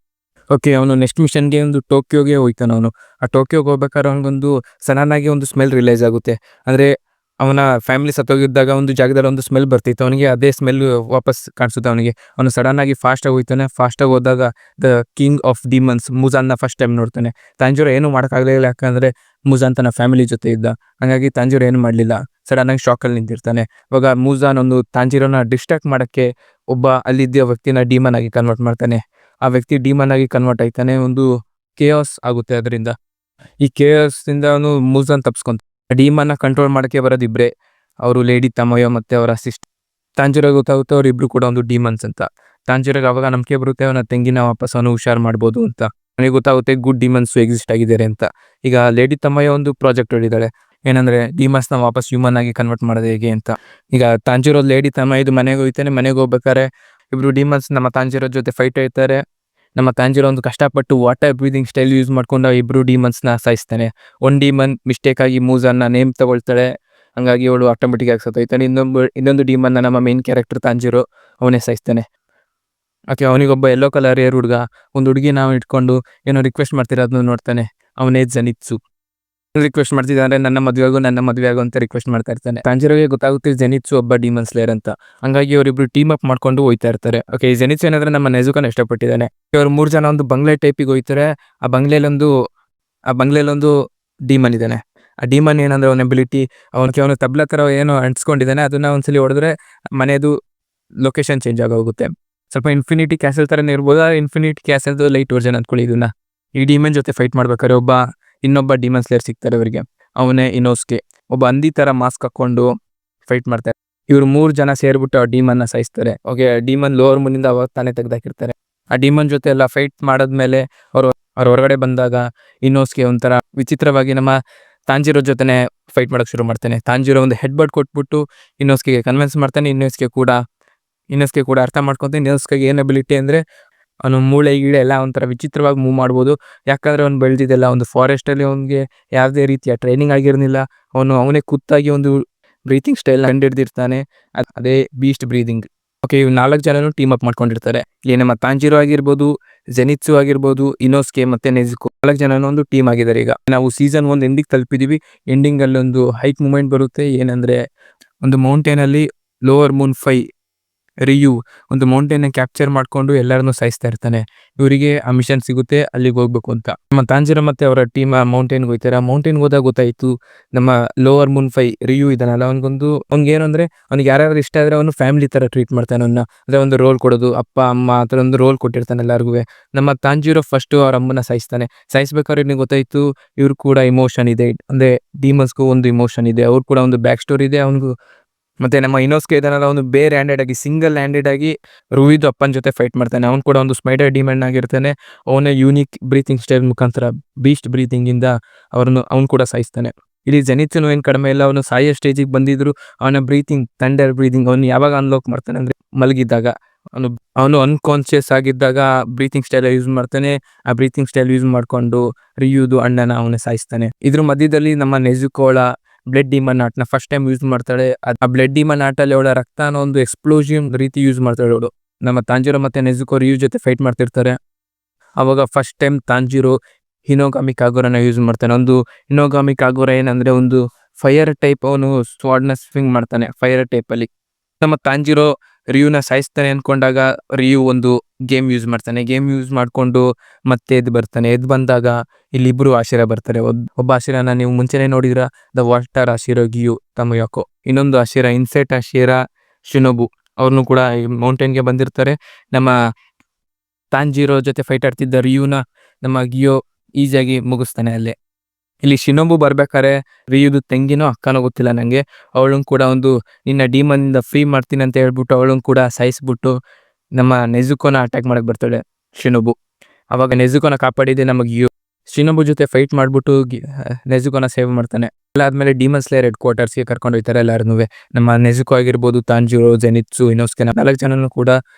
ಓಕೆ, ಅವನು ನೆಕ್ಸ್ಟ್ ಮಿಷನ್ಗೆ ಒಂದು ಟೋಕಿಯೋಗೆ ಹೋಗ್ತಾನೆ. ಅವನು ಆ ಟೋಕಿಯೋಗೆ ಹೋಗ್ಬೇಕಾದ್ರೆ ಅವನಿಗೊಂದು ಸಡನ್ನಾಗಿ ಒಂದು ಸ್ಮೆಲ್ ರಿಲೈಸ್ ಆಗುತ್ತೆ. ಅಂದರೆ ಅವನ ಫ್ಯಾಮಿಲಿ ಸತ್ತೋಗಿದ್ದಾಗ ಒಂದು ಜಾಗದಲ್ಲಿ ಒಂದು ಸ್ಮೆಲ್ ಬರ್ತಿತ್ತು, ಅವನಿಗೆ ಅದೇ ಸ್ಮೆಲ್ ವಾಪಸ್ ಕಾಣಿಸುತ್ತೆ. ಅವನು ಸಡನ್ನಾಗಿ ಫಾಸ್ಟಾಗಿ ಹೋಗ್ತಾನೆ. ಫಾಸ್ಟಾಗಿ ಹೋದಾಗ ದ ಕಿಂಗ್ ಆಫ್ ಡಿಮನ್ಸ್ ಮುಜಾನ್ನ ಫಸ್ಟ್ ಟೈಮ್ ನೋಡ್ತಾನೆ. ತಾಂಜಿರೋ ಏನೂ ಮಾಡೋಕ್ಕಾಗಲಿಲ್ಲ, ಯಾಕಂದರೆ ಮುಜಾನ್ ತನ್ನ ಫ್ಯಾಮಿಲಿ ಜೊತೆ ಇದ್ದ. ಹಾಗಾಗಿ ತಾಂಜಿರೋ ಏನು ಮಾಡಲಿಲ್ಲ, ಸಡನ್ನಾಗಿ ಶಾಕಲ್ಲಿ ನಿಂತಿರ್ತಾನೆ. ಇವಾಗ ಮುಜಾನ್ ಒಂದು ತಾಂಜಿರೋನ ಡಿಸ್ಟ್ರಾಕ್ಟ್ ಮಾಡೋಕ್ಕೆ ಒಬ್ಬ ಅಲ್ಲಿದ್ದ ವ್ಯಕ್ತಿನ ಡೀಮನ್ ಆಗಿ ಕನ್ವರ್ಟ್ ಮಾಡ್ತಾನೆ. ಆ ವ್ಯಕ್ತಿ ಡೀಮನ್ ಆಗಿ ಕನ್ವರ್ಟ್ ಆಯ್ತಾನೆ. ಒಂದು ಕೇಯಾಸ್ ಆಗುತ್ತೆ ಅದರಿಂದ. ಈ ಕೇಯಾಸ್ದಿಂದ ಅವನು ಮುಜಾನ್ ತಪ್ಸ್ಕೊಂತ. ಡೀಮನ್ನ ಕಂಟ್ರೋಲ್ ಮಾಡೋಕ್ಕೆ ಬರೋದು ಇಬ್ಬರೇ, ಅವರು ಲೇಡಿ ತಮಯೋ ಮತ್ತು ಅವರ ಸಿಸ್ಟರ್. ತಾಂಜಿರೋಗೆ ಗೊತ್ತಾಗುತ್ತೆ ಅವರಿಬ್ಬರು ಕೂಡ ಒಂದು ಡೀಮನ್ಸ್ ಅಂತ. ತಾಂಜಿರೋಗೆ ಅವಾಗ ನಂಬಿಕೆ ಬರುತ್ತೆ, ಅವನ ತಂಗಿನ ವಾಪಸ್ ಅವನು ಹುಷಾರು ಮಾಡ್ಬೋದು ಅಂತ. ಅವನಿಗೆ ಗೊತ್ತಾಗುತ್ತೆ ಗುಡ್ ಡೀಮನ್ಸು ಎಕ್ಸಿಸ್ಟ್ ಆಗಿದ್ದಾರೆ ಅಂತ. ಈಗ ಲೇಡಿ ತಮಯೋ ಒಂದು ಪ್ರಾಜೆಕ್ಟ್ ಹೊಡಿದ್ದಾಳೆ, ಏನಂದರೆ ಡಿಮನ್ಸ್ನ ವಾಪಸ್ ಹ್ಯೂಮನ್ ಆಗಿ ಕನ್ವರ್ಟ್ ಮಾಡೋದು ಹೇಗೆ ಅಂತ. ಈಗ ತಾಂಜಿರೋ ಲೇಡಿ ತಮಯದು ಮನೆಗೆ ಹೋಗ್ತಾನೆ. ಮನೆಗೆ ಹೋಗ್ಬೇಕಾದ್ರೆ ಇಬ್ಬರು ಡಿಮನ್ಸ್ ನಮ್ಮ ತಾಂಜಿರೋ ಜೊತೆ ಫೈಟ್ ಆಯ್ತಾರೆ. ನಮ್ಮ ತಾಂಜಿರೋ ಒಂದು ಕಷ್ಟಪಟ್ಟು ವಾಟರ್ ಬ್ರೀದಿಂಗ್ ಸ್ಟೈಲ್ ಯೂಸ್ ಮಾಡ್ಕೊಂಡು ಇಬ್ಬರು ಡಿಮನ್ಸ್ನ ಸಾಯಿಸ್ತಾನೆ. ಒಂದು ಡಿಮನ್ ಮಿಸ್ಟೇಕ್ ಆಗಿ ಮೂಜನ್ನ ನೇಮ್ ತಗೊಳ್ತಾಳೆ, ಹಂಗಾಗಿ ಅವಳು ಆಟೋಮೆಟಿಕ್ ಆಗಿ ಸತ್ತೋಯ್ತಾನೆ. ಇನ್ನೊಂದು ಡಿಮನ್ನ ನಮ್ಮ ಮೇನ್ ಕ್ಯಾರೆಕ್ಟರ್ ತಾಂಜಿರೋ ಅವನೇ ಸಾಯಿಸ್ತಾನೆ. ಓಕೆ, ಅವನಿಗೊಬ್ಬ ಯೆಲ್ಲೋ ಕಲರ್ ಏರ್ ಹುಡುಗ, ಒಂದು ಹುಡುಗಿ ನಾವು ಇಟ್ಕೊಂಡು ಏನೋ ರಿಕ್ವೆಸ್ಟ್ ಮಾಡ್ತಿರೋದನ್ನ ನೋಡ್ತಾನೆ. ಅವನೇ ಜೆನಿತ್ಸು. ರಿಕ್ವೆಸ್ಟ್ ಮಾಡ್ತಿದ್ದಾನೆ, ನನ್ನ ಮದುವೆ ಆಗು ಅಂತ ರಿಕ್ವೆಸ್ಟ್ ಮಾಡ್ತಾ ಇರ್ತಾನೆ. ತಾಂಜಿರೋಗೆ ಗೊತ್ತಾಗುತ್ತೆ ಜೆನಿತ್ಸು ಒಬ್ಬ ಡೀಮನ್ ಸ್ಲೇಯರ್ ಅಂತ. ಹಂಗಾಗಿ ಅವರಿಬ್ರು ಟೀಮ್ ಅಪ್ ಮಾಡ್ಕೊಂಡು ಹೋಗ್ತಾ ಇರ್ತಾರೆ. ಓಕೆ, ಈ ಜೆನಿತ್ಸು ಏನಾದ್ರೆ ನಮ್ಮ ನೆಜುಕೋನ ಇಷ್ಟಪಟ್ಟಿದ್ದಾನೆ. ಇವರು 3 ಜನ ಒಂದು ಬಂಗ್ಲೆ ಟೈಪಿಗೆ ಹೋಗ್ತಾರೆ. ಆ ಬಂಗ್ಲೆಲೊಂದು ಡೀಮನ್ ಇದ್ದಾನೆ. ಆ ಡೀಮನ್ ಏನಂದ್ರೆ ಅವನ ಎಬಿಲಿಟಿ, ಅವನು ತಬ್ಲ ಥರ ಏನೋ ಅಂಟಿಸ್ಕೊಂಡಿದ್ದಾನೆ. ಅದನ್ನ ಒಂದ್ಸಲಿ ಹೊಡೆದ್ರೆ ಮನೆಯದು ಲೊಕೇಶನ್ ಚೇಂಜ್ ಆಗೋಗುತ್ತೆ. ಸ್ವಲ್ಪ ಇನ್ಫಿನಿಟಿ ಕ್ಯಾಸಲ್ ಥರನೇ ಇರ್ಬೋದು. ಇನ್ಫಿನಿಟಿ ಕ್ಯಾಸಲ್ದು ಲೈಟ್ ವರ್ಜನ್ ಅಂದ್ಕೊಳ್ಳಿ ಇದನ್ನ. ಈ ಡೀಮನ್ ಜೊತೆ ಫೈಟ್ ಮಾಡ್ಬೇಕಾದ್ರೆ ಇನ್ನೊಬ್ಬ ಡೀಮನ್ ಸ್ಲೇಯರ್ ಸಿಗ್ತಾರೆ ಅವರಿಗೆ. ಅವನೇ ಇನೋಸ್ಕೆ, ಒಬ್ಬ ಹಂದಿ ಥರ ಮಾಸ್ಕ್ ಹಾಕ್ಕೊಂಡು ಫೈಟ್ ಮಾಡ್ತಾರೆ. ಇವರು 3 ಜನ ಸೇರಿಬಿಟ್ಟು ಆ ಡೀಮನ್ನ ಸಾಯಿಸ್ತಾರೆ. ಓಕೆ, ಡೀಮನ್ ಲೋವರ್ ಮೂನಿಂದ ಅವಾಗ ತಾನೇ ತೆಗೆದಾಕಿರ್ತಾರೆ. ಆ ಡೀಮನ್ ಜೊತೆ ಎಲ್ಲ ಫೈಟ್ ಮಾಡಿದ್ಮೇಲೆ ಅವ್ರು ಹೊರಗಡೆ ಬಂದಾಗ ಇನೋಸ್ಕೆ ಒಂಥರ ವಿಚಿತ್ರವಾಗಿ ನಮ್ಮ ತಾಂಜಿರೋ ಜೊತೆನೆ ಫೈಟ್ ಮಾಡೋಕ್ಕೆ ಶುರು ಮಾಡ್ತಾನೆ. ತಾಂಜಿರೋ ಒಂದು ಹೆಡ್ ಬಟ್ ಕೊಟ್ಬಿಟ್ಟು ಇನೋಸ್ಕೆಗೆ ಕನ್ವಿನ್ಸ್ ಮಾಡ್ತಾನೆ. ಇನೋಸ್ಕೆ ಕೂಡ ಅರ್ಥ ಮಾಡ್ಕೊತಾನೆ. ಇನೋಸ್ಕೆಗೆ ಏನು ಅಬಿಲಿಟಿ ಅಂದರೆ, ಅವನು ಮೂಳೆ ಗೀಳೆ ಎಲ್ಲ ಒಂಥರ ವಿಚಿತ್ರವಾಗಿ ಮೂವ್ ಮಾಡ್ಬೋದು. ಯಾಕಂದರೆ ಅವ್ನು ಬೆಳೆದಿದ್ದೆಲ್ಲ ಒಂದು ಫಾರೆಸ್ಟಲ್ಲಿ, ಅವನಿಗೆ ಯಾವುದೇ ರೀತಿಯ ಟ್ರೈನಿಂಗ್ ಆಗಿರಲಿಲ್ಲ. ಅವನೇ ಖುದ್ದಾಗಿ ಒಂದು ಬ್ರೀತಿಂಗ್ ಸ್ಟೈಲ್ನ ಕಂಡಿಡ್ದಿರ್ತಾನೆ, ಅದೇ ಬೀಸ್ಟ್ ಬ್ರೀದಿಂಗ್. ಓಕೆ, ಇವು 4 ಜನನು ಟೀಮ್ ಅಪ್ ಮಾಡ್ಕೊಂಡಿರ್ತಾರೆ. ಇಲ್ಲಿ ನಮ್ಮ ತಾಂಜಿರೋ ಆಗಿರ್ಬೋದು, ಜೆನಿತ್ಸು ಆಗಿರ್ಬೋದು, ಇನೋಸ್ಕೆ ಮತ್ತು ನೆಜುಕೋ 4 ಜನನು ಒಂದು ಟೀಮ್ ಆಗಿದ್ದಾರೆ. ಈಗ ನಾವು ಸೀಸನ್ 1 ಎಂಡಿಗೆ ತಲುಪಿದ್ದೀವಿ. ಎಂಡಿಂಗಲ್ಲಿ ಒಂದು ಹೈಕ್ ಮೂಮೆಂಟ್ ಬರುತ್ತೆ. ಏನಂದರೆ, ಒಂದು ಮೌಂಟೇನಲ್ಲಿ ಲೋವರ್ ಮೂನ್ 5 ರಿಯು ಒಂದು ಮೌಂಟೇನ್ನ ಕ್ಯಾಪ್ಚರ್ ಮಾಡ್ಕೊಂಡು ಎಲ್ಲರನ್ನೂ ಸಾಯಿಸ್ತಾ ಇರ್ತಾನೆ. ಇವರಿಗೆ ಆ ಮಿಷನ್ ಸಿಗುತ್ತೆ, ಅಲ್ಲಿಗೆ ಹೋಗ್ಬೇಕು ಅಂತ. ನಮ್ಮ ತಾಂಜಿರೋ ಮತ್ತು ಅವರ ಟೀಮ್ ಆ ಮೌಂಟೇನ್ಗೆ ಹೋಗ್ತಾರೆ. ಆ ಮೌಂಟೇನ್ಗೆ ಹೋದಾಗ ಗೊತ್ತಾಯಿತು, ನಮ್ಮ ಲೋವರ್ ಮೂನ್ 5 ರಿಯು ಇದ್ದಾನಲ್ಲ, ಅವ್ನಿಗೇನು ಅಂದರೆ, ಅವ್ನಿಗೆ ಯಾರ್ಯಾರು ಇಷ್ಟ ಆದರೆ ಅವನು ಫ್ಯಾಮಿಲಿ ಥರ ಟ್ರೀಟ್ ಮಾಡ್ತಾನೆ. ಅಂದರೆ ಒಂದು ರೋಲ್ ಕೊಡೋದು, ಅಪ್ಪ ಅಮ್ಮ ಆ ಥರ ಒಂದು ರೋಲ್ ಕೊಟ್ಟಿರ್ತಾನೆ ಎಲ್ಲರಿಗೂ. ನಮ್ಮ ತಾಂಜಿರೋ ಫಸ್ಟು ಅವ್ರ ಅಮ್ಮನ ಸಾಯಿಸ್ಬೇಕಾದ್ರೆ ನಿನಗೆ ಗೊತ್ತಾಯಿತು ಇವ್ರು ಕೂಡ ಇಮೋಷನ್ ಇದೆ. ಅಂದರೆ ಡೀಮನ್ಸ್ಗೂ ಒಂದು ಇಮೋಷನ್ ಇದೆ, ಅವ್ರು ಕೂಡ ಒಂದು ಬ್ಯಾಕ್ ಸ್ಟೋರಿ ಇದೆ ಅವ್ನಿಗೂ. ಮತ್ತು ನಮ್ಮ ಇನೋಸ್ಕೆ ಇದನ್ನೆಲ್ಲ ಒಂದು ಬೇರೆ ಸಿಂಗಲ್ ಹ್ಯಾಂಡೆಡ್ ಆಗಿ ರುಯಿದು ಅಪ್ಪನ ಜೊತೆ ಫೈಟ್ ಮಾಡ್ತಾನೆ. ಅವ್ನು ಕೂಡ ಒಂದು ಸ್ಪೈಡರ್ ಡಿಮಂಡ್ ಆಗಿರ್ತಾನೆ. ಅವನೇ ಯೂನಿಕ್ ಬ್ರೀತಿಂಗ್ ಸ್ಟೈಲ್ ಮುಖಾಂತರ ಬೀಸ್ಟ್ ಬ್ರೀತಿಂಗಿಂದ ಅವ್ನು ಕೂಡ ಸಾಯಿಸ್ತಾನೆ. ಇಲ್ಲಿ ಜೆನಿತ್ಸು ಏನು ಕಡಿಮೆ ಇಲ್ಲ, ಅವನು ಸಾಯೋ ಸ್ಟೇಜಿಗೆ ಬಂದಿದ್ರು ಅವನ ಬ್ರೀತಿಂಗ್, ಥಂಡರ್ ಬ್ರೀತಿಂಗ್ ಅವನು ಯಾವಾಗ ಅನ್ಲಾಕ್ ಮಾಡ್ತಾನೆ ಅಂದರೆ, ಮಲಗಿದ್ದಾಗ. ಅವನು ಅನ್ಕಾನ್ಷಿಯಸ್ ಆಗಿದ್ದಾಗ ಬ್ರೀತಿಂಗ್ ಸ್ಟೈಲ್ ಯೂಸ್ ಮಾಡ್ತಾನೆ. ಆ ಬ್ರೀತಿಂಗ್ ಸ್ಟೈಲ್ ಯೂಸ್ ಮಾಡಿಕೊಂಡು ರಿಯುದು ಅಣ್ಣನ ಅವನೇ ಸಾಯಿಸ್ತಾನೆ. ಇದ್ರ ಮಧ್ಯದಲ್ಲಿ ನಮ್ಮ ನೆಜುಕೋಳ ಬ್ಲಡ್ ಡಿಮನ್ ಆರ್ಟ್ನ ಫಸ್ಟ್ ಟೈಮ್ ಯೂಸ್ ಮಾಡ್ತಾಳೆ. ಆ ಬ್ಲಡ್ ಡಿಮನ್ ಆರ್ಟಲ್ಲಿ ಅವಳ ರಕ್ತನ ಒಂದು ಎಕ್ಸ್ಪ್ಲೋಷನ್ ರೀತಿ ಯೂಸ್ ಮಾಡ್ತಾಳೆ ಅವಳು. ನಮ್ಮ ತಾಂಜಿರೋ ಮತ್ತು ನೆಜುಕೋ ರಿಯು ಜೊತೆ ಫೈಟ್ ಮಾಡ್ತಿರ್ತಾರೆ. ಆವಾಗ ಫಸ್ಟ್ ಟೈಮ್ ತಾಂಜಿರೋ ಹಿನೋಗಾಮಿ ಕಾಗೋರನ ಯೂಸ್ ಮಾಡ್ತಾನೆ. ಒಂದು ಹಿನೋಗಾಮಿ ಕಾಗೋರ ಏನಂದರೆ, ಒಂದು ಫೈರ್ ಟೈಪ್, ಅವನು ಸ್ವಾಡ್ನ ಸ್ವಿಂಗ್ ಮಾಡ್ತಾನೆ ಫೈರ್ ಟೈಪಲ್ಲಿ. ನಮ್ಮ ತಾಂಜಿರೋ ರಿಯುನ ಸಾಯಿಸ್ತಾನೆ ಅನ್ಕೊಂಡಾಗ ರಿಯು ಒಂದು ಗೇಮ್ ಯೂಸ್ ಮಾಡ್ತಾನೆ. ಗೇಮ್ ಯೂಸ್ ಮಾಡ್ಕೊಂಡು ಮತ್ತೆ ಎದ್ದು ಬರ್ತಾನೆ. ಎದ್ದು ಬಂದಾಗ ಇಲ್ಲಿಬ್ರು ಆಶಿರಾ ಬರ್ತಾರೆ. ಒಬ್ಬ ಆಶಿರಾನ ನೀವು ಮುಂಚೆನೆ ನೋಡಿದ್ರ, ದ ವಾಟರ್ ಆಶಿರಾ ಗಿಯು ತಮಯಾಕೋ. ಇನ್ನೊಂದು ಆಶಿರಾ ಇನ್ಸೆಟ್ ಆಶಿರಾ ಶಿನೋಬು, ಅವ್ರನ್ನು ಕೂಡ ಈ ಮೌಂಟೇನ್ಗೆ ಬಂದಿರ್ತಾರೆ. ನಮ್ಮ ತಾಂಜಿರೋ ಜೊತೆ ಫೈಟ್ ಆಡ್ತಿದ್ದ ರಿಯುನ ನಮ್ಮ ಗಿಯೋ ಈಸಿಯಾಗಿ ಮುಗಿಸ್ತಾನೆ ಅಲ್ಲೇ. ಇಲ್ಲಿ ಶಿನೋಬು ಬರ್ಬೇಕಾರೆ ರಿಯುದು ತಂಗಿನೋ ಅಕ್ಕನೋ ಗೊತ್ತಿಲ್ಲ ನಂಗೆ, ಅವಳನ್ನು ಕೂಡ ಒಂದು ನಿನ್ನ ಡೀಮನ್ ಇಂದ ಫ್ರೀ ಮಾಡ್ತೀನಿ ಅಂತ ಹೇಳ್ಬಿಟ್ಟು ಅವಳನ್ನು ಕೂಡ ಸಾಯಿಸ್ಬಿಟ್ಟು ನಮ್ಮ ನೆಜುಕೋನ ಅಟ್ಯಾಕ್ ಮಾಡಕ್ ಬರ್ತಾಳೆ ಶಿನೋಬು. ಅವಾಗ ನೆಜುಕೋನ ಕಾಪಾಡಿದೆ ನಮ್ಮ ಗಿಯೋ. ಶಿನೋಬು ಜೊತೆ ಫೈಟ್ ಮಾಡ್ಬಿಟ್ಟು ನೆಜುಕೋನ ಸೇವ್ ಮಾಡ್ತಾನೆ. ಅದಾದ್ಮೇಲೆ ಡೀಮನ್ ಸ್ಲೇಯರ್ ಹೆಡ್ ಕ್ವಾರ್ಟರ್ಸ್ಗೆ ಕರ್ಕೊಂಡು ಹೋಗ್ತಾರೆ ಎಲ್ಲಾರನ್ನೂ. ನಮ್ಮ ನೆಜುಕೋ ಆಗಿರ್ಬೋದು, ತಾಂಜಿರೋ, ಜೆನಿತ್ಸು, ಇನೋಸ್ಕೆ 4 ಜನನು ಕೂಡ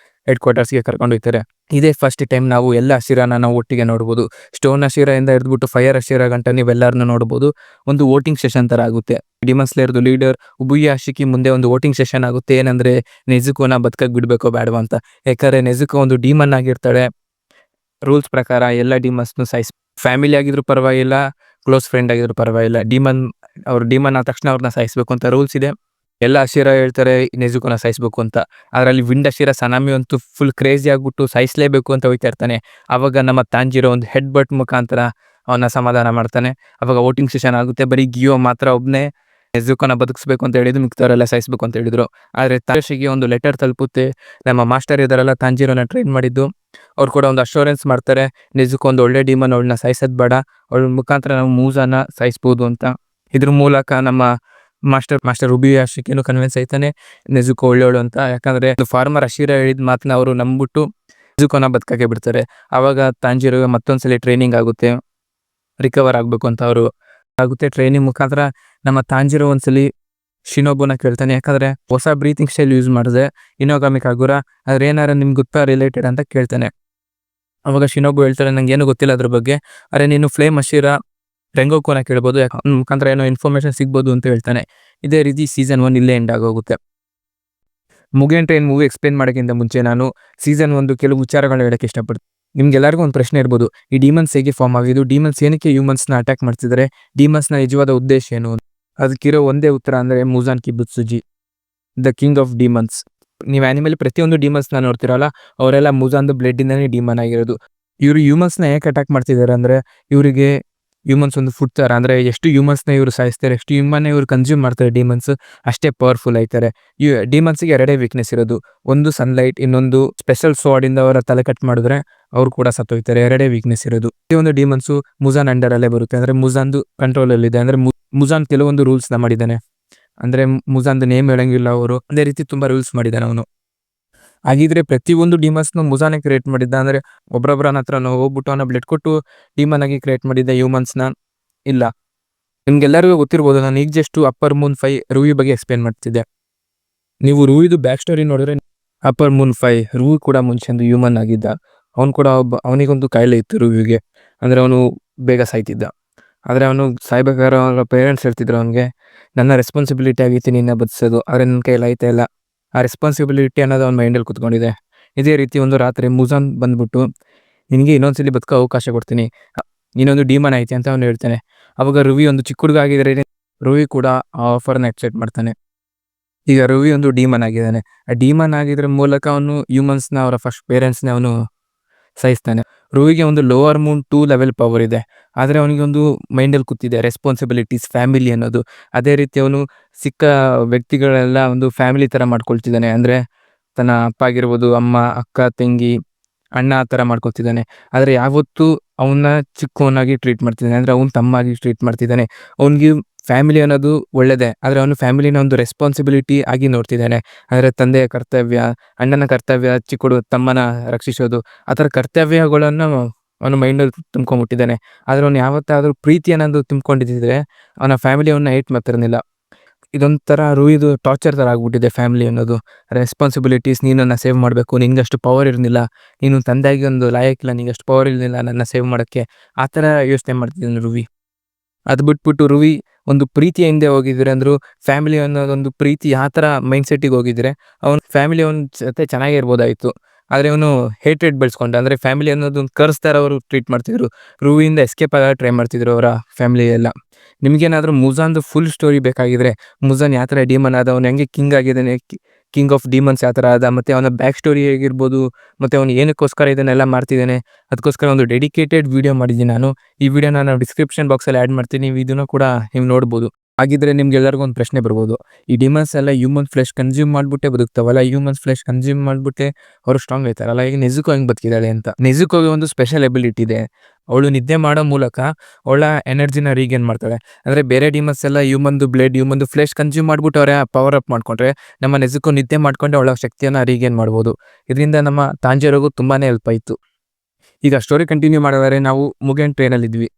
ಹೆಡ್ ಕ್ವಾರ್ಟರ್ಸ್ಗೆ ಕರ್ಕೊಂಡು ಹೋಗ್ತಾರೆ. ಇದೇ ಫಸ್ಟ್ ಟೈಮ್ ನಾವು ಎಲ್ಲ ಆಶಿರಾನ ನಾವು ಒಟ್ಟಿಗೆ ನೋಡ್ಬೋದು. ಸ್ಟೋನ್ ಆಶಿರಾ ಇಂದ ಹಿಡಿದ್ಬಿಟ್ಟು ಫೈರ್ ಆಶಿರಾ ಗಂಟ ನೀವೆಲ್ಲರನ್ನೂ ನೋಡ್ಬೋದು. ಒಂದು ವೋಟಿಂಗ್ ಸೆಷನ್ ತರ ಆಗುತ್ತೆ. ಡಿಮನ್ ಸ್ಲೇಯರ್ದು ಲೀಡರ್ ಉಬುಯಾಶಿಕಿ ಮುಂದೆ ಒಂದು ವೋಟಿಂಗ್ ಸೆಷನ್ ಆಗುತ್ತೆ. ಏನಂದ್ರೆ ನೆಜುಕೋನ ಬದುಕಕ್ ಬಿಡ್ಬೇಕೋ ಬೇಡವಾ ಅಂತ. ಯಾಕಂದ್ರೆ ನೆಜುಕೋ ಒಂದು ಡೀಮನ್ ಆಗಿರ್ತಾಳೆ. ರೂಲ್ಸ್ ಪ್ರಕಾರ ಎಲ್ಲ ಡಿಮನ್ಸ್ನು ಫ್ಯಾಮಿಲಿ ಆಗಿದ್ರು ಪರವಾಗಿಲ್ಲ, ಕ್ಲೋಸ್ ಫ್ರೆಂಡ್ ಆಗಿದ್ರು ಪರವಾಗಿಲ್ಲ, ಅವ್ರು ಡಿಮನ್ ಆದ ತಕ್ಷಣ ಅವ್ರನ್ನ ಸಾಯಿಸ್ಬೇಕು ಅಂತ ರೂಲ್ಸ್ ಇದೆ. ಎಲ್ಲ ಆಶಿರಾ ಹೇಳ್ತಾರೆ ನೆಜುಕೋನ ಸಾಯಿಸ್ಬೇಕು ಅಂತ. ಅದರಲ್ಲಿ ವಿಂಡ್ ಆಶಿರಾ ಸನಾಮಿ ಅಂತೂ ಫುಲ್ ಕ್ರೇಜಿ ಆಗ್ಬಿಟ್ಟು ಸಾಯಿಸ್ಲೇಬೇಕು ಅಂತ ಹೋಗ್ತಾ ಇರ್ತಾನೆ. ಅವಾಗ ನಮ್ಮ ತಾಂಜಿರೋ ಒಂದು ಹೆಡ್ ಬಟ್ ಮುಖಾಂತರ ಅವನ್ನ ಸಮಾಧಾನ ಮಾಡ್ತಾನೆ. ಅವಾಗ ವೋಟಿಂಗ್ ಸೆಷನ್ ಆಗುತ್ತೆ. ಬರೀ ಗಿಯೋ ಮಾತ್ರ ಒಬ್ಬನೇ ನೆಜುಕೋನ ಬದುಕಿಸ್ಬೇಕು ಅಂತ ಹೇಳಿದ್ರು, ಮಿಕ್ತವರೆಲ್ಲ ಸಾಯಿಸ್ಬೇಕು ಅಂತ ಹೇಳಿದ್ರು. ಆದರೆ ತಾಶಿಗೆ ಒಂದು ಲೆಟರ್ ತಲುಪುತ್ತೆ. ನಮ್ಮ ಮಾಸ್ಟರ್ ಇದಾರಲ್ಲ ತಾಂಜಿರೋನ ಟ್ರೈನ್ ಮಾಡಿದ್ದು, ಅವ್ರು ಕೂಡ ಒಂದು ಅಶ್ಯೂರೆನ್ಸ್ ಮಾಡ್ತಾರೆ, ನೆಜುಕೋ ಒಂದು ಒಳ್ಳೆ ಡೀಮನ್, ಅವಳನ್ನ ಸಾಯಿಸೋದು ಬೇಡ, ಅವಳ ಮುಖಾಂತರ ನಾವು ಮೂಸಾನ ಸಾಯಿಸ್ಬೋದು ಅಂತ. ಇದ್ರ ಮೂಲಕ ನಮ್ಮ ಮಾಸ್ಟರ್ ಉಬುಯಾಶಿಕಿನೂ ಕನ್ವಿನ್ಸ್ ಆಯ್ತಾನೆ ನೆಜುಕೋ ಒಳ್ಳೆಯವಳು ಅಂತ. ಯಾಕಂದ್ರೆ ಫಾರ್ಮರ್ ಆಶಿರಾ ಹೇಳಿದ ಮಾತನ್ನ ಅವರು ನಂಬಿಟ್ಟು ನೆಜುಕೋನ ಬದುಕಕ್ಕೆ ಬಿಡ್ತಾರೆ. ಆವಾಗ ತಾಂಜಿರೋಗೆ ಮತ್ತೊಂದ್ಸಲಿ ಟ್ರೈನಿಂಗ್ ಆಗುತ್ತೆ, ರಿಕವರ್ ಆಗ್ಬೇಕು ಅಂತ ಅವರು ಆಗುತ್ತೆ. ಟ್ರೈನಿಂಗ್ ಮುಖಾಂತರ ನಮ್ಮ ತಾಂಜಿರೋ ಒಂದ್ಸಲಿ ಶಿನೋಬುನ ಕೇಳ್ತಾನೆ, ಯಾಕಂದ್ರೆ ಹೊಸ ಬ್ರೀತಿಂಗ್ ಸ್ಟೈಲ್ ಯೂಸ್ ಮಾಡಿದೆ ಇನೋಗಾಮಿ ಕಾಗುರಾ, ಅದ್ರ ಏನಾರ ನಿಮ್ಗೆ ಗೊತ್ತಾ ರಿಲೇಟೆಡ್ ಅಂತ ಕೇಳ್ತಾನೆ. ಅವಾಗ ಶಿನೋಬು ಹೇಳ್ತಾನೆ, ನಂಗೆ ಏನು ಗೊತ್ತಿಲ್ಲ ಅದ್ರ ಬಗ್ಗೆ, ಅರೆ ನೀನು ಫ್ಲೇಮ್ ಆಶಿರಾ ರೆಂಗೋಕೋನ ಕೇಳ್ಬೋದು, ಮುಖಾಂತರ ಏನೋ ಇನ್ಫಾರ್ಮೇಶನ್ ಸಿಗ್ಬೋದು ಅಂತ ಹೇಳ್ತಾನೆ. ಇದೇ ರೀತಿ ಸೀಸನ್ 1 ಇಲ್ಲೇ ಎಂಡ್ ಆಗೋಗುತ್ತೆ. ಮುಗಿಯನ್ ಟ್ರೈನ್ ಮೂವಿ ಎಕ್ಸ್ಪ್ಲೇನ್ ಮಾಡೋಕ್ಕಿಂತ ಮುಂಚೆ ನಾನು ಸೀಸನ್ 1 ಕೆಲವು ವಿಚಾರಗಳನ್ನ ಹೇಳಕ್ಕೆ ಇಷ್ಟಪಡ್ತೀನಿ. ನಿಮ್ಗೆಲ್ಲರಿಗೂ ಒಂದು ಪ್ರಶ್ನೆ ಇರ್ಬೋದು, ಈ ಡೀಮನ್ಸ್ ಹೇಗೆ ಫಾರ್ಮ್ ಆಗಿದ್ದು, ಡೀಮನ್ಸ್ ಏನಕ್ಕೆ ಹ್ಯೂಮನ್ಸ್ನ ಅಟ್ಯಾಕ್ ಮಾಡ್ತಿದ್ದಾರೆ, ಡೀಮನ್ಸ್ನ ನಿಜವಾದ ಉದ್ದೇಶ ಏನು? ಅದಕ್ಕಿರೋ ಒಂದೇ ಉತ್ತರ ಅಂದರೆ ಮುಜಾನ್ ಕಿಬುತ್ಸುಜಿ, ದ ಕಿಂಗ್ ಆಫ್ ಡೀಮನ್ಸ್. ನೀವು ಆ್ಯನಿಮಲ್ ಪ್ರತಿಯೊಂದು ಡೀಮನ್ಸ್ನ ನೋಡ್ತಿರಲ್ಲ, ಅವರೆಲ್ಲ ಮುಜಾನ್ದು ಬ್ಲಡ್ಡಿಂದನೇ ಡೀಮನ್ ಆಗಿರೋದು. ಇವರು ಹ್ಯೂಮನ್ಸ್ನ ಯಾಕೆ ಅಟ್ಯಾಕ್ ಮಾಡ್ತಿದ್ದಾರೆ ಅಂದರೆ, ಇವರಿಗೆ ಹ್ಯೂಮನ್ಸ್ ಒಂದು ಫುಡ್ ಥರ, ಅಂದರೆ ಎಷ್ಟು ಹ್ಯೂಮನ್ಸ್ನ ಇವರು ಸಾಯಿಸ್ತಾರೆ, ಎಷ್ಟು ಹ್ಯೂಮನ್ನ ಇವರು ಕನ್ಸ್ಯೂಮ್ ಮಾಡ್ತಾರೆ ಡೀಮನ್ಸ್, ಅಷ್ಟೇ ಪವರ್ಫುಲ್ ಆಯ್ತಾರೆ. ಡೀಮನ್ಸ್ಗೆ 2 ವೀಕ್ನೆಸ್ ಇರೋದು, ಒಂದು ಸನ್ಲೈಟ್, ಇನ್ನೊಂದು ಸ್ಪೆಷಲ್ ಸೋಡಿಂದ ಅವರ ತಲೆ ಕಟ್ ಮಾಡಿದ್ರೆ ಅವ್ರು ಕೂಡ ಸತ್ತೋಯ್ತಾರೆ. 2 ವೀಕ್ನೆಸ್ ಇರೋದು. ಪ್ರತಿಯೊಂದು ಡೀಮನ್ಸು ಮುಜಾನ್ ಅಂಡರ್ ಅಲ್ಲೇ ಬರುತ್ತೆ, ಅಂದರೆ ಮುಜಾನ್ದು ಕಂಟ್ರೋಲ್ ಅಲ್ಲಿ ಇದೆ. ಅಂದರೆ ಮುಜಾನ್ ಕೆಲವೊಂದು ರೂಲ್ಸ್ನ ಮಾಡಿದ್ದಾನೆ, ಅಂದರೆ ಮುಜಾನ್ದು ನೇಮ್ ಹೇಳಂಗಿಲ್ಲ ಅವರು, ಅದೇ ರೀತಿ ತುಂಬಾ ರೂಲ್ಸ್ ಮಾಡಿದ್ದಾನೆ ಅವನು. ಹಾಗಿದ್ರೆ ಪ್ರತಿಯೊಂದು ಡೀಮನ್ಸ್ನು ಮುಜಾನೆ ಕ್ರಿಯೇಟ್ ಮಾಡಿದ್ದ, ಅಂದರೆ ಒಬ್ಬೊಬ್ಬರನ್ನ ಹತ್ರ ಹೋಗ್ಬಿಟ್ಟು ಅವನ ಬ್ಲಡ್ ಕೊಟ್ಟು ಡೀಮನ್ ಆಗಿ ಕ್ರಿಯೇಟ್ ಮಾಡಿದ್ದ ಹ್ಯೂಮನ್ಸ್ನ? ಇಲ್ಲ. ನಿಮ್ಗೆಲ್ಲರಿಗೂ ಗೊತ್ತಿರ್ಬೋದು, ನಾನು ಈಗ ಜಸ್ಟ್ ಅಪ್ಪರ್ ಮೂನ್ 5 ರೂವಿ ಬಗ್ಗೆ ಎಕ್ಸ್ಪ್ಲೇನ್ ಮಾಡ್ತಿದ್ದೆ. ನೀವು ರೂವಿದು ಬ್ಯಾಕ್ ಸ್ಟೋರಿ ನೋಡಿದ್ರೆ, ಅಪ್ಪರ್ ಮೂನ್ 5 ರೂವಿ ಕೂಡ ಮುಂಚೆ ಒಂದು ಹ್ಯೂಮನ್ ಆಗಿದ್ದ. ಅವನು ಕೂಡ ಅವನಿಗೊಂದು ಕಾಯಿಲೆ ಇತ್ತು ರೂವಿಗೆ, ಅಂದರೆ ಅವನು ಬೇಗ ಸಾಯ್ತಿದ್ದ. ಆದರೆ ಅವನು ಸಾಯ್ಬೇಕಾದ್ರೆ ಅವನ ಪೇರೆಂಟ್ಸ್ ಹೇಳ್ತಿದ್ರು ಅವನಿಗೆ, ನನ್ನ ರೆಸ್ಪಾನ್ಸಿಬಿಲಿಟಿ ಆಗೈತಿ ನಿನ್ನ ಬದುಕಿಸೋದು, ಆದರೆ ನನ್ನ ಕೈಯಲ್ಲಿ ಆಯ್ತಾ ಇಲ್ಲ. ಆ ರೆಸ್ಪಾನ್ಸಿಬಿಲಿಟಿ ಅನ್ನೋದು ಅವ್ನ ಮೈಂಡಲ್ಲಿ ಕುತ್ಕೊಂಡಿದೆ. ಇದೇ ರೀತಿ ಒಂದು ರಾತ್ರಿ ಮುಜಾನ್ ಬಂದ್ಬಿಟ್ಟು, ನಿನಗೆ ಇನ್ನೊಂದ್ಸಲಿ ಬದುಕೋ ಅವಕಾಶ ಕೊಡ್ತೀನಿ, ನೀನೊಂದು ಡೀಮನ್ ಐತಿ ಅಂತ ಅವನು ಹೇಳ್ತಾನೆ. ಅವಾಗ ರೂವಿ ಒಂದು ಚಿಕ್ಕ ಹುಡುಗ ಆಗಿದ್ರೆ ರೂವಿ ಕೂಡ ಆ ಆಫರ್ನ ಎಕ್ಸೆಪ್ಟ್ ಮಾಡ್ತಾನೆ. ಈಗ ರೂವಿ ಒಂದು ಡೀಮನ್ ಆಗಿದ್ದಾನೆ. ಆ ಡೀಮನ್ ಆಗಿದ್ರ ಮೂಲಕ ಅವನು ಹ್ಯೂಮನ್ಸ್ನ, ಅವರ ಫಸ್ಟ್ ಪೇರೆಂಟ್ಸ್ನ ಅವನು ಸಾಯಿಸ್ತಾನೆ. ರೂವಿಗೆ ಒಂದು ಲೋವರ್ ಮೂನ್ 2 ಲೆವೆಲ್ ಪವರ್ ಇದೆ, ಆದರೆ ಅವನಿಗೆ ಒಂದು ಮೈಂಡಲ್ಲಿ ಕೂತಿದೆ ರೆಸ್ಪಾನ್ಸಿಬಿಲಿಟೀಸ್, ಫ್ಯಾಮಿಲಿ ಅನ್ನೋದು. ಅದೇ ರೀತಿ ಅವನು ಸಿಕ್ಕ ವ್ಯಕ್ತಿಗಳೆಲ್ಲ ಒಂದು ಫ್ಯಾಮಿಲಿ ಥರ ಮಾಡ್ಕೊಳ್ತಿದ್ದಾನೆ. ಅಂದರೆ ತನ್ನ ಅಪ್ಪ ಆಗಿರ್ಬೋದು, ಅಮ್ಮ, ಅಕ್ಕ, ತಂಗಿ, ಅಣ್ಣ ಆ ಥರ ಮಾಡ್ಕೊತಿದ್ದಾನೆ. ಆದರೆ ಯಾವತ್ತೂ ಅವನ್ನ ಚಿಕ್ಕವನಾಗಿ ಟ್ರೀಟ್ ಮಾಡ್ತಿದ್ದಾನೆ, ಅಂದರೆ ಅವ್ನ ತಮ್ಮ ಆಗಿ ಟ್ರೀಟ್ ಮಾಡ್ತಿದ್ದಾನೆ. ಅವನಿಗೆ ಫ್ಯಾಮಿಲಿ ಅನ್ನೋದು ಒಳ್ಳೆಯದೇ, ಆದರೆ ಅವನು ಫ್ಯಾಮಿಲಿನ ಒಂದು ರೆಸ್ಪಾನ್ಸಿಬಿಲಿಟಿ ಆಗಿ ನೋಡ್ತಿದ್ದಾನೆ. ಅಂದರೆ ತಂದೆಯ ಕರ್ತವ್ಯ, ಅಣ್ಣನ ಕರ್ತವ್ಯ, ಚಿಕ್ಕ ತಮ್ಮನ ರಕ್ಷಿಸೋದು, ಆ ಥರ ಕರ್ತವ್ಯಗಳನ್ನು ಅವನ ಮೈಂಡಲ್ಲಿ ತುಂಬ್ಕೊಂಡ್ಬಿಟ್ಟಿದ್ದಾನೆ. ಆದರೆ ಅವನು ಯಾವತ್ತಾದರೂ ಪ್ರೀತಿ ಅನ್ನೋದು ತುಂಬ್ಕೊಂಡಿದ್ದಿದ್ರೆ ಅವನ ಫ್ಯಾಮಿಲಿ ಅವನ್ನ ಏಟ್ ಮಾಡ್ತಿರಲಿಲ್ಲ. ಇದೊಂಥರ ರೂವಿದು ಟಾರ್ಚರ್ ಥರ ಆಗ್ಬಿಟ್ಟಿದೆ ಫ್ಯಾಮಿಲಿ ಅನ್ನೋದು. ರೆಸ್ಪಾನ್ಸಿಬಿಲಿಟೀಸ್, ನೀನನ್ನು ಸೇವ್ ಮಾಡಬೇಕು, ನಿಂಗಷ್ಟು ಪವರ್ ಇರಲಿಲ್ಲ, ನೀನು ತಂದೆಯಾಗಿ ಒಂದು ಲಾಯಕ್ಕಿಲ್ಲ, ನಿಂಗಷ್ಟು ಪವರ್ ಇರಲಿಲ್ಲ ನನ್ನ ಸೇವ್ ಮಾಡೋಕ್ಕೆ, ಆ ಥರ ಯೋಚನೆ ಮಾಡ್ತಿದ್ದಾನೆ ರೂವಿ. ಅದು ಬಿಟ್ಬಿಟ್ಟು ರೂವಿ ಒಂದು ಪ್ರೀತಿಯ ಹಿಂದೆ ಹೋಗಿದ್ರೆ, ಅಂದರು ಫ್ಯಾಮಿಲಿ ಅನ್ನೋದೊಂದು ಪ್ರೀತಿ ಆ ಥರ ಮೈಂಡ್ಸೆಟ್ಟಿಗೆ ಹೋಗಿದ್ರೆ ಅವನ ಫ್ಯಾಮಿಲಿ ಅವನ ಜೊತೆ ಚೆನ್ನಾಗಿರ್ಬೋದಾಯಿತು. ಆದರೆ ಅವನು ಹೇಟ್ರೇಟ್ ಬೆಳೆಸ್ಕೊಂಡ, ಅಂದರೆ ಫ್ಯಾಮಿಲಿ ಅನ್ನೋದು ಒಂದು ಕರ್ಸ್ ಥರ ಅವರು ಟ್ರೀಟ್ ಮಾಡ್ತಿದ್ರು. ರೂವಿಯಿಂದ ಎಸ್ಕೇಪ್ ಆಗ ಟ್ರೈ ಮಾಡ್ತಿದ್ರು ಅವರ ಫ್ಯಾಮಿಲಿ ಎಲ್ಲ. ನಿಮಗೇನಾದರೂ ಮುಜಾನ್ದು ಫುಲ್ ಸ್ಟೋರಿ ಬೇಕಾಗಿದ್ರೆ, ಮುಜಾನ್ ಯಾವ ಥರ ಡೀಮನ್ ಆದ, ಅವನು ಹೆಂಗೆ ಕಿಂಗ್ ಆಗಿದ್ದಾನೆ, ಕಿಂಗ್ ಆಫ್ ಡಿಮನ್ಸ್ ಯಾವ ಥರ ಆದ, ಮತ್ತು ಅವನ ಬ್ಯಾಕ್ ಸ್ಟೋರಿ ಹೇಗಿರ್ಬೋದು, ಮತ್ತು ಅವನು ಏನಕ್ಕೋಸ್ಕರ ಇದನ್ನೆಲ್ಲ ಮಾಡ್ತಿದ್ದಾನೆ, ಅದಕ್ಕೋಸ್ಕರ ಒಂದು ಡೆಡಿಕೇಟೆಡ್ ವಿಡಿಯೋ ಮಾಡಿದ್ದೀನಿ ನಾನು. ಈ ವಿಡಿಯೋನ ನಾನು ಡಿಸ್ಕ್ರಿಪ್ಷನ್ ಬಾಕ್ಸಲ್ಲಿ ಆ್ಯಡ್ ಮಾಡ್ತೀನಿ, ನೀವು ಇದನ್ನು ಕೂಡ ನೀವು ನೋಡ್ಬೋದು. ಹಾಗಿದ್ರೆ ನಿಮ್ಗೆಲ್ಲರಿಗೂ ಒಂದು ಪ್ರಶ್ನೆ ಬರ್ಬೋದು, ಈ ಡಿಮನ್ಸ್ ಎಲ್ಲ ಹ್ಯೂಮನ್ ಫ್ಲೆಶ್ ಕನ್ಸ್ಯೂಮ್ ಮಾಡ್ಬಿಟ್ಟೆ ಬದುಕ್ತಾವಲ್ಲ, ಹ್ಯೂಮನ್ ಫ್ಲೆಶ್ ಕನ್ಸ್ಯೂಮ್ ಮಾಡ್ಬಿಟ್ಟೆ ಅವರು ಸ್ಟ್ರಾಂಗ್ ಆಯ್ತಾರಲ್ಲ, ಈಗ ನೆಜುಕೋ ಹೆಂಗೆ ಬದುಕಿದ್ದಾಳೆ ಅಂತ. ನೆಜುಕೋಗೆ ಒಂದು ಸ್ಪೆಷಲ್ ಎಬಿಲಿಟಿ ಇದೆ. ಅವಳು ನಿದ್ದೆ ಮಾಡೋ ಮೂಲಕ ಅವಳ ಎನರ್ಜಿನ ರೀಗೇನ್ ಮಾಡ್ತಾಳೆ. ಅಂದರೆ ಬೇರೆ ಡಿಮನ್ಸ್ ಎಲ್ಲ ಹ್ಯೂಮನ್ದು ಬ್ಲಡ್, ಹ್ಯೂಮನ್ದು ಫ್ಲೆಶ್ ಕನ್ಸ್ಯೂಮ್ ಮಾಡ್ಬಿಟ್ಟು ಅವರೇ ಪವರ್ ಅಪ್ ಮಾಡ್ಕೊಂಡ್ರೆ, ನಮ್ಮ ನೆಜುಕೋ ನಿದ್ದೆ ಮಾಡ್ಕೊಂಡು ಅವಳ ಶಕ್ತಿಯನ್ನು ರೀಗೇನ್ ಮಾಡ್ಬೋದು. ಇದರಿಂದ ನಮ್ಮ ತಾಂಜಿರೋಗೂ ತುಂಬಾ ಹೆಲ್ಪ್ ಆಯಿತು. ಈಗ ಸ್ಟೋರಿ ಕಂಟಿನ್ಯೂ ಮಾಡಿದರೆ ನಾವು ಮುಗೆನ್ ಟ್ರೈನಲ್ಲಿದ್ವಿ.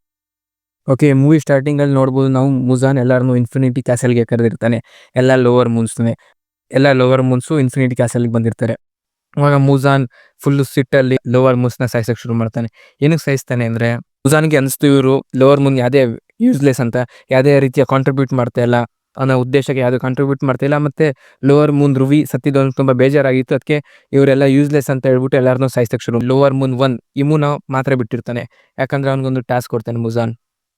ಓಕೆ, ಮೂವಿ ಸ್ಟಾರ್ಟಿಂಗಲ್ಲಿ ನೋಡ್ಬೋದು ನಾವು ಮುಜಾನ್ ಎಲ್ಲರನ್ನೂ ಇನ್ಫಿನಿಟಿ ಕ್ಯಾಸಲ್ಗೆ ಕರೆದಿರ್ತಾನೆ. ಎಲ್ಲ ಲೋವರ್ ಮೂನ್ಸು ಇನ್ಫಿನಿಟಿ ಕ್ಯಾಸಲ್ಗೆ ಬಂದಿರ್ತಾರೆ. ಅವಾಗ ಮುಜಾನ್ ಫುಲ್ಲು ಸಿಟ್ಟಲ್ಲಿ ಲೋವರ್ ಮೂನ್ಸ್ನ ಸಾಯಿಸೋಕೆ ಶುರು ಮಾಡ್ತಾನೆ. ಏನಕ್ಕೆ ಸಾಯಿಸ್ತಾನೆ ಅಂದರೆ, ಮುಜಾನ್ಗೆ ಅನಿಸ್ತು ಇವರು ಲೋವರ್ ಮೂನ್ ಯಾವುದೇ ಯೂಸ್ಲೆಸ್ ಅಂತ, ಯಾವುದೇ ರೀತಿಯ ಕಾಂಟ್ರಿಬ್ಯೂಟ್ ಮಾಡ್ತಾ ಇಲ್ಲ, ಅನ್ನೋ ಉದ್ದೇಶಕ್ಕೆ ಯಾವುದೇ ಕಾಂಟ್ರಿಬ್ಯೂಟ್ ಮಾಡ್ತಾಯಿಲ್ಲ. ಮತ್ತು ಲೋವರ್ ಮೂನ್ ರುವಿ ಸತ್ತಿದ್ದು ತುಂಬ ಬೇಜಾರಾಗಿತ್ತು. ಅದಕ್ಕೆ ಇವರೆಲ್ಲ ಯೂಸ್ಲೆಸ್ ಅಂತ ಹೇಳ್ಬಿಟ್ಟು ಎಲ್ಲರನ್ನೂ ಸಾಯಿಸೋಕೆ ಶುರು. ಲೋವರ್ ಮೂನ್ 1 ಇಮೂನ ಮಾತ್ರ ಬಿಟ್ಟಿರ್ತಾನೆ, ಯಾಕಂದರೆ ಅವ್ನಿಗೊಂದು ಟಾಸ್ಕ್ ಕೊಡ್ತಾನೆ